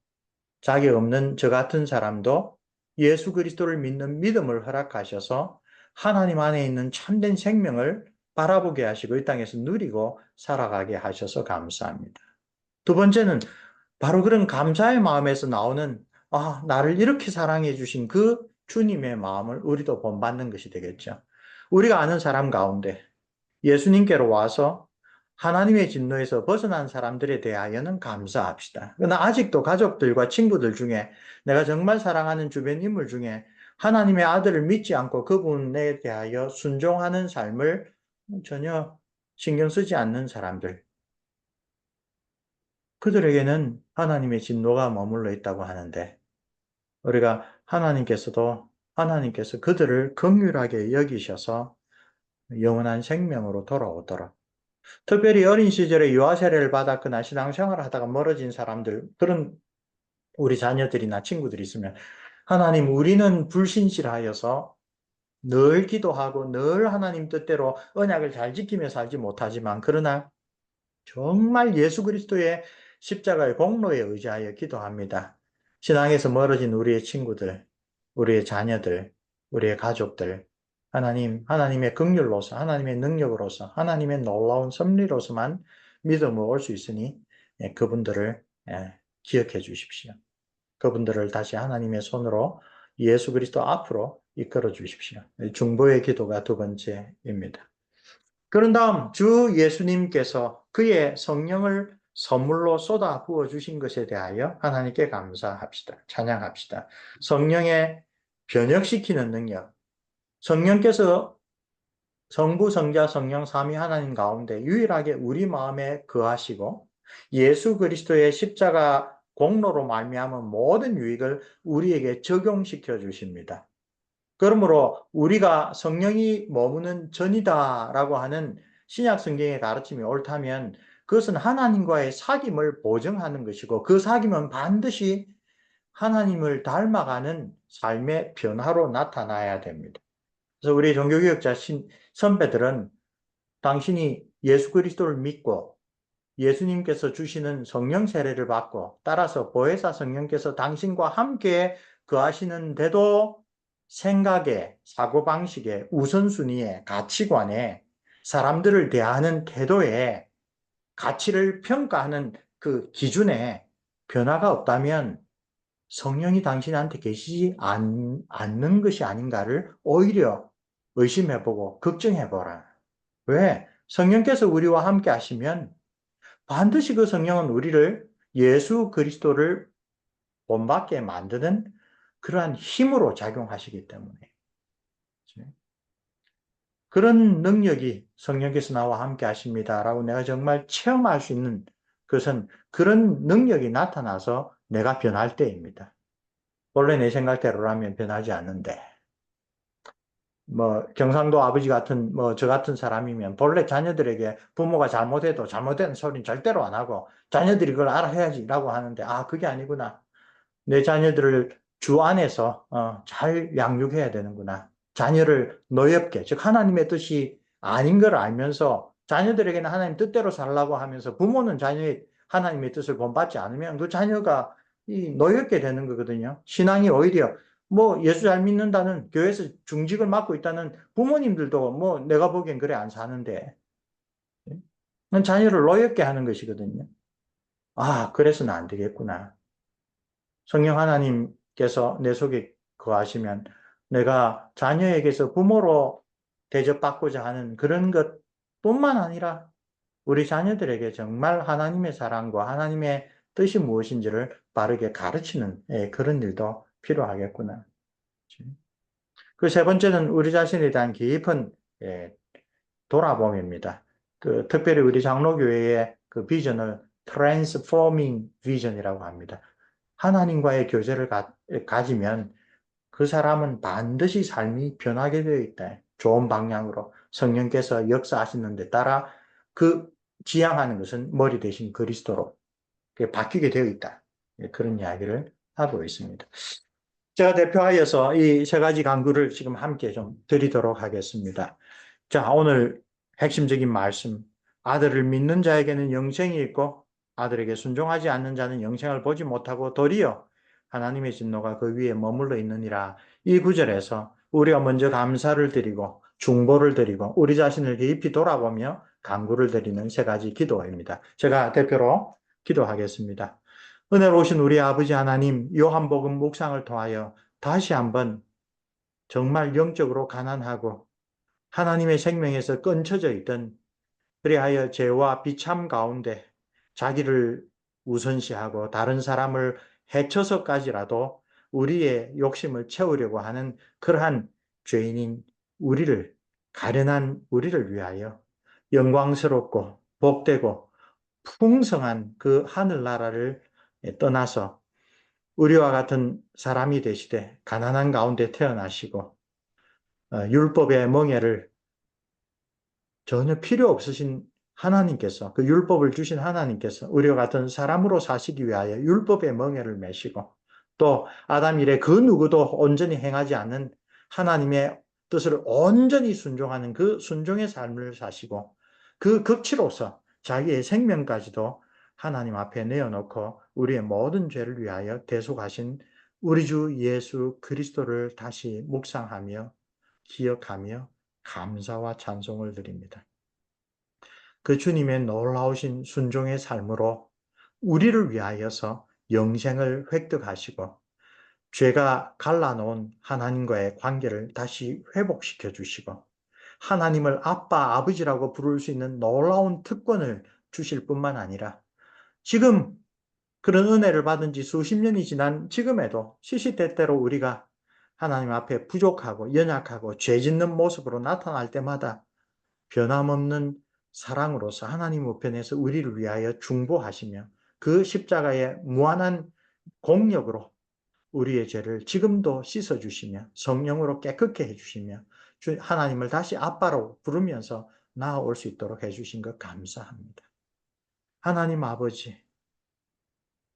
자기 없는 저 같은 사람도 예수 그리스도를 믿는 믿음을 허락하셔서 하나님 안에 있는 참된 생명을 바라보게 하시고 이 땅에서 누리고 살아가게 하셔서 감사합니다. 두 번째는 바로 그런 감사의 마음에서 나오는, 나를 이렇게 사랑해 주신 그 주님의 마음을 우리도 본받는 것이 되겠죠. 우리가 아는 사람 가운데 예수님께로 와서 하나님의 진노에서 벗어난 사람들에 대하여는 감사합시다. 그러나 아직도 가족들과 친구들 중에, 내가 정말 사랑하는 주변 인물 중에 하나님의 아들을 믿지 않고 그분에 대하여 순종하는 삶을 전혀 신경 쓰지 않는 사람들, 그들에게는 하나님의 진노가 머물러 있다고 하는데, 우리가 하나님께서 그들을 긍휼하게 여기셔서 영원한 생명으로 돌아오도록, 특별히 어린 시절에 유아 세례를 받았거나 신앙생활을 하다가 멀어진 사람들, 그런 우리 자녀들이나 친구들이 있으면, 하나님, 우리는 불신실하여서 늘 기도하고 늘 하나님 뜻대로 언약을 잘 지키며 살지 못하지만, 그러나 정말 예수 그리스도의 십자가의 공로에 의지하여 기도합니다. 신앙에서 멀어진 우리의 친구들, 우리의 자녀들, 우리의 가족들, 하나님의 긍휼로서, 하나님의 능력으로서, 하나님의 놀라운 섭리로서만 믿음으로 올 수 있으니 그분들을 기억해 주십시오. 그분들을 다시 하나님의 손으로 예수 그리스도 앞으로 이끌어 주십시오. 중보의 기도가 두 번째입니다. 그런 다음 주 예수님께서 그의 성령을 선물로 쏟아 부어 주신 것에 대하여 하나님께 감사합시다. 찬양합시다. 성령의 변혁시키는 능력, 성령께서 성부, 성자, 성령 삼위 하나님 가운데 유일하게 우리 마음에 거하시고 예수 그리스도의 십자가 공로로 말미암은 모든 유익을 우리에게 적용시켜 주십니다. 그러므로 우리가 성령이 머무는 전이다라고 하는 신약 성경의 가르침이 옳다면, 그것은 하나님과의 사귐을 보증하는 것이고, 그 사귐은 반드시 하나님을 닮아가는 삶의 변화로 나타나야 됩니다. 그래서 우리 종교개혁자 선배들은 당신이 예수 그리스도를 믿고 예수님께서 주시는 성령 세례를 받고 따라서 보혜사 성령께서 당신과 함께 거하시는데도 생각에, 사고방식에, 우선순위에, 가치관에, 사람들을 대하는 태도에, 가치를 평가하는 그 기준에 변화가 없다면 성령이 당신한테 계시지 않는 것이 아닌가를 오히려 의심해보고 걱정해보라. 왜? 성령께서 우리와 함께 하시면 반드시 그 성령은 우리를 예수 그리스도를 본받게 만드는 그러한 힘으로 작용하시기 때문에 그런 능력이 성령께서 나와 함께 하십니다라고 내가 정말 체험할 수 있는 것은 그런 능력이 나타나서 내가 변할 때입니다. 원래 내 생각대로라면 변하지 않는데 경상도 아버지 같은 저 같은 사람이면 본래 자녀들에게 부모가 잘못해도 잘못된 소리는 절대로 안 하고 자녀들이 그걸 알아야지라고 하는데 그게 아니구나. 내 자녀들을 주 안에서 잘 양육해야 되는구나. 자녀를 노엽게, 즉 하나님의 뜻이 아닌 걸 알면서 자녀들에게는 하나님 뜻대로 살라고 하면서 부모는 자녀의 하나님의 뜻을 본받지 않으면 그 자녀가 노엽게 되는 거거든요. 신앙이 오히려 예수 잘 믿는다는 교회에서 중직을 맡고 있다는 부모님들도 내가 보기엔 그래 안 사는데 자녀를 노엽게 하는 것이거든요. 그래서는 안 되겠구나. 성령 하나님께서 내 속에 거하시면 내가 자녀에게서 부모로 대접받고자 하는 그런 것뿐만 아니라 우리 자녀들에게 정말 하나님의 사랑과 하나님의 뜻이 무엇인지를 바르게 가르치는 그런 일도 필요하겠구나. 그 세 번째는 우리 자신에 대한 깊은 돌아봄입니다. 특별히 우리 장로교회의 그 비전을 Transforming Vision이라고 합니다. 하나님과의 교제를 가지면 그 사람은 반드시 삶이 변하게 되어 있다. 좋은 방향으로 성령께서 역사하시는 데 따라 그 지향하는 것은 머리 대신 그리스도로 바뀌게 되어 있다. 그런 이야기를 하고 있습니다. 제가 대표하여서 이 세 가지 강구를 지금 함께 좀 드리도록 하겠습니다. 자, 오늘 핵심적인 말씀. 아들을 믿는 자에게는 영생이 있고 아들에게 순종하지 않는 자는 영생을 보지 못하고 도리어 하나님의 진노가 그 위에 머물러 있느니라. 이 구절에서 우리가 먼저 감사를 드리고 중보를 드리고 우리 자신을 깊이 돌아보며 간구를 드리는 세 가지 기도입니다. 제가 대표로 기도하겠습니다. 은혜로우신 우리 아버지 하나님, 요한복음 묵상을 통하여 다시 한번 정말 영적으로 가난하고 하나님의 생명에서 끊쳐져 있던 그리하여 죄와 비참 가운데 자기를 우선시하고 다른 사람을 해쳐서까지라도 우리의 욕심을 채우려고 하는 그러한 죄인인 우리를, 가련한 우리를 위하여 영광스럽고 복되고 풍성한 그 하늘나라를 떠나서 우리와 같은 사람이 되시되 가난한 가운데 태어나시고 율법의 멍에를 전혀 필요 없으신 하나님께서 그 율법을 주신 하나님께서 우리와 같은 사람으로 사시기 위하여 율법의 멍에를 메시고 또 아담 이래 그 누구도 온전히 행하지 않는 하나님의 뜻을 온전히 순종하는 그 순종의 삶을 사시고 그 극치로서 자기의 생명까지도 하나님 앞에 내어놓고 우리의 모든 죄를 위하여 대속하신 우리 주 예수 그리스도를 다시 묵상하며 기억하며 감사와 찬송을 드립니다. 그 주님의 놀라우신 순종의 삶으로 우리를 위하여서 영생을 획득하시고 죄가 갈라놓은 하나님과의 관계를 다시 회복시켜 주시고 하나님을 아빠, 아버지라고 부를 수 있는 놀라운 특권을 주실 뿐만 아니라 지금 그런 은혜를 받은 지 수십 년이 지난 지금에도 시시때때로 우리가 하나님 앞에 부족하고 연약하고 죄 짓는 모습으로 나타날 때마다 변함없는 사랑으로서 하나님 우편에서 우리를 위하여 중보하시며 그 십자가의 무한한 공력으로 우리의 죄를 지금도 씻어주시며 성령으로 깨끗게 해주시며 하나님을 다시 아빠로 부르면서 나아올 수 있도록 해주신 것 감사합니다. 하나님 아버지,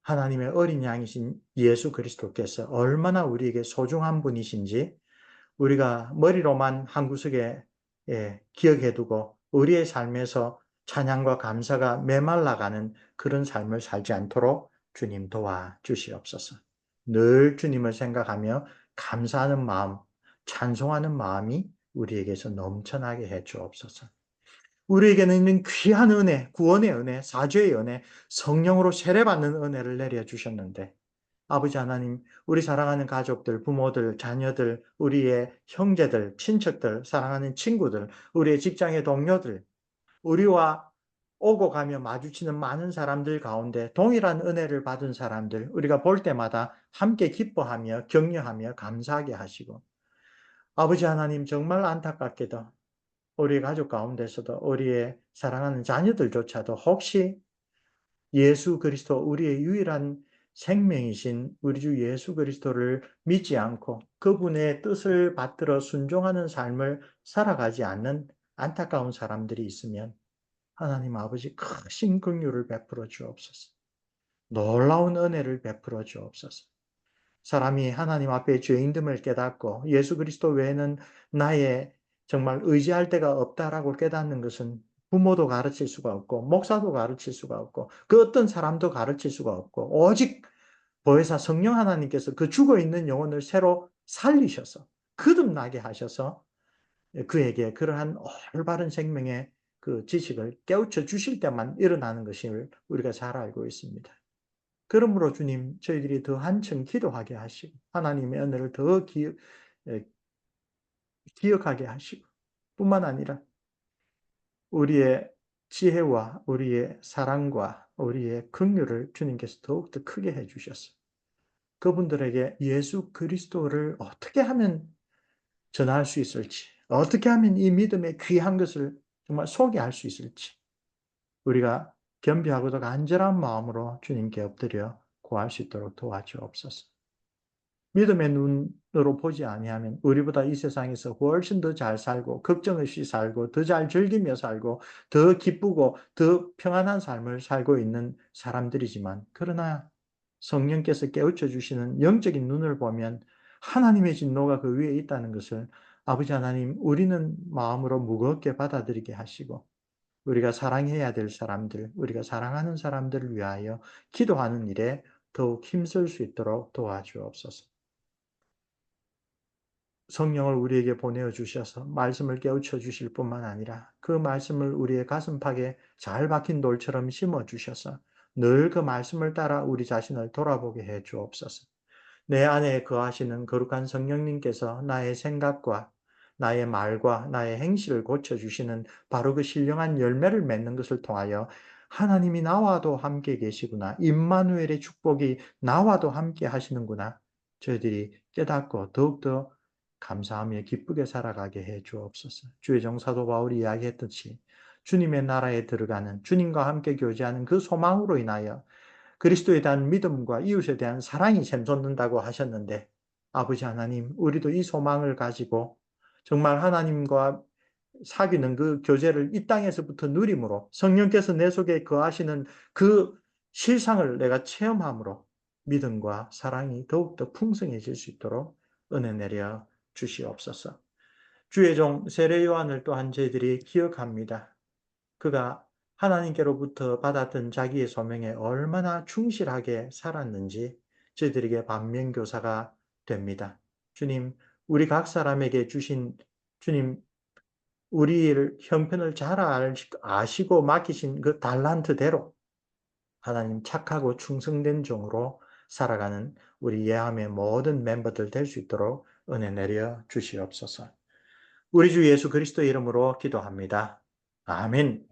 하나님의 어린 양이신 예수 그리스도께서 얼마나 우리에게 소중한 분이신지 우리가 머리로만 한 구석에 기억해두고 우리의 삶에서 찬양과 감사가 메말라가는 그런 삶을 살지 않도록 주님 도와주시옵소서. 늘 주님을 생각하며 감사하는 마음, 찬송하는 마음이 우리에게서 넘쳐나게 해 주옵소서. 우리에게는 있는 귀한 은혜, 구원의 은혜, 사죄의 은혜, 성령으로 세례받는 은혜를 내려주셨는데 아버지 하나님, 우리 사랑하는 가족들, 부모들, 자녀들, 우리의 형제들, 친척들, 사랑하는 친구들, 우리의 직장의 동료들, 우리와 오고 가며 마주치는 많은 사람들 가운데 동일한 은혜를 받은 사람들, 우리가 볼 때마다 함께 기뻐하며 격려하며 감사하게 하시고, 아버지 하나님 정말 안타깝게도 우리 가족 가운데서도 우리의 사랑하는 자녀들조차도 혹시 예수 그리스도 우리의 유일한 생명이신 우리 주 예수 그리스도를 믿지 않고 그분의 뜻을 받들어 순종하는 삶을 살아가지 않는 안타까운 사람들이 있으면 하나님 아버지 크신 긍휼을 베풀어 주옵소서. 놀라운 은혜를 베풀어 주옵소서. 사람이 하나님 앞에 죄인됨을 깨닫고 예수 그리스도 외에는 나의 정말 의지할 데가 없다라고 깨닫는 것은 부모도 가르칠 수가 없고 목사도 가르칠 수가 없고 그 어떤 사람도 가르칠 수가 없고 오직 보혜사 성령 하나님께서 그 죽어 있는 영혼을 새로 살리셔서 거듭나게 하셔서 그에게 그러한 올바른 생명의 그 지식을 깨우쳐 주실 때만 일어나는 것을 우리가 잘 알고 있습니다. 그러므로 주님, 저희들이 더 한층 기도하게 하시고, 하나님의 은혜를 더 기억하게 하시고, 뿐만 아니라 우리의 지혜와 우리의 사랑과 우리의 긍휼을 주님께서 더욱더 크게 해주셔서 그분들에게 예수 그리스도를 어떻게 하면 전할 수 있을지, 어떻게 하면 이 믿음의 귀한 것을 정말 소개할 수 있을지, 우리가 겸비하고도 간절한 마음으로 주님께 엎드려 구할 수 있도록 도와주옵소서. 믿음의 눈으로 보지 아니하면 우리보다 이 세상에서 훨씬 더 잘 살고 걱정 없이 살고 더 잘 즐기며 살고 더 기쁘고 더 평안한 삶을 살고 있는 사람들이지만 그러나 성령께서 깨우쳐 주시는 영적인 눈을 보면 하나님의 진노가 그 위에 있다는 것을 아버지 하나님 우리는 마음으로 무겁게 받아들이게 하시고 우리가 사랑해야 될 사람들, 우리가 사랑하는 사람들을 위하여 기도하는 일에 더욱 힘쓸 수 있도록 도와주옵소서. 성령을 우리에게 보내어 주셔서 말씀을 깨우쳐 주실 뿐만 아니라 그 말씀을 우리의 가슴팍에 잘 박힌 돌처럼 심어 주셔서 늘 그 말씀을 따라 우리 자신을 돌아보게 해 주옵소서. 내 안에 거하시는 거룩한 성령님께서 나의 생각과 나의 말과 나의 행실을 고쳐주시는 바로 그 신령한 열매를 맺는 것을 통하여 하나님이 나와도 함께 계시구나. 임마누엘의 축복이 나와도 함께 하시는구나. 저희들이 깨닫고 더욱더 감사하며 기쁘게 살아가게 해 주옵소서. 주의 정사도 바울이 이야기했듯이 주님의 나라에 들어가는 주님과 함께 교제하는 그 소망으로 인하여 그리스도에 대한 믿음과 이웃에 대한 사랑이 샘솟는다고 하셨는데 아버지 하나님 우리도 이 소망을 가지고 정말 하나님과 사귀는 그 교제를 이 땅에서부터 누림으로 성령께서 내 속에 거하시는 그 실상을 내가 체험함으로 믿음과 사랑이 더욱더 풍성해질 수 있도록 은혜 내려 주시옵소서. 주의 종 세례 요한을 또한 저희들이 기억합니다. 그가 하나님께로부터 받았던 자기의 소명에 얼마나 충실하게 살았는지 저희들에게 반면교사가 됩니다. 주님, 우리 각 사람에게 주신 주님, 우리를 형편을 잘 아시고 맡기신 그 달란트대로 하나님 착하고 충성된 종으로 살아가는 우리 예함의 모든 멤버들 될 수 있도록 은혜 내려 주시옵소서. 우리 주 예수 그리스도 이름으로 기도합니다. 아멘.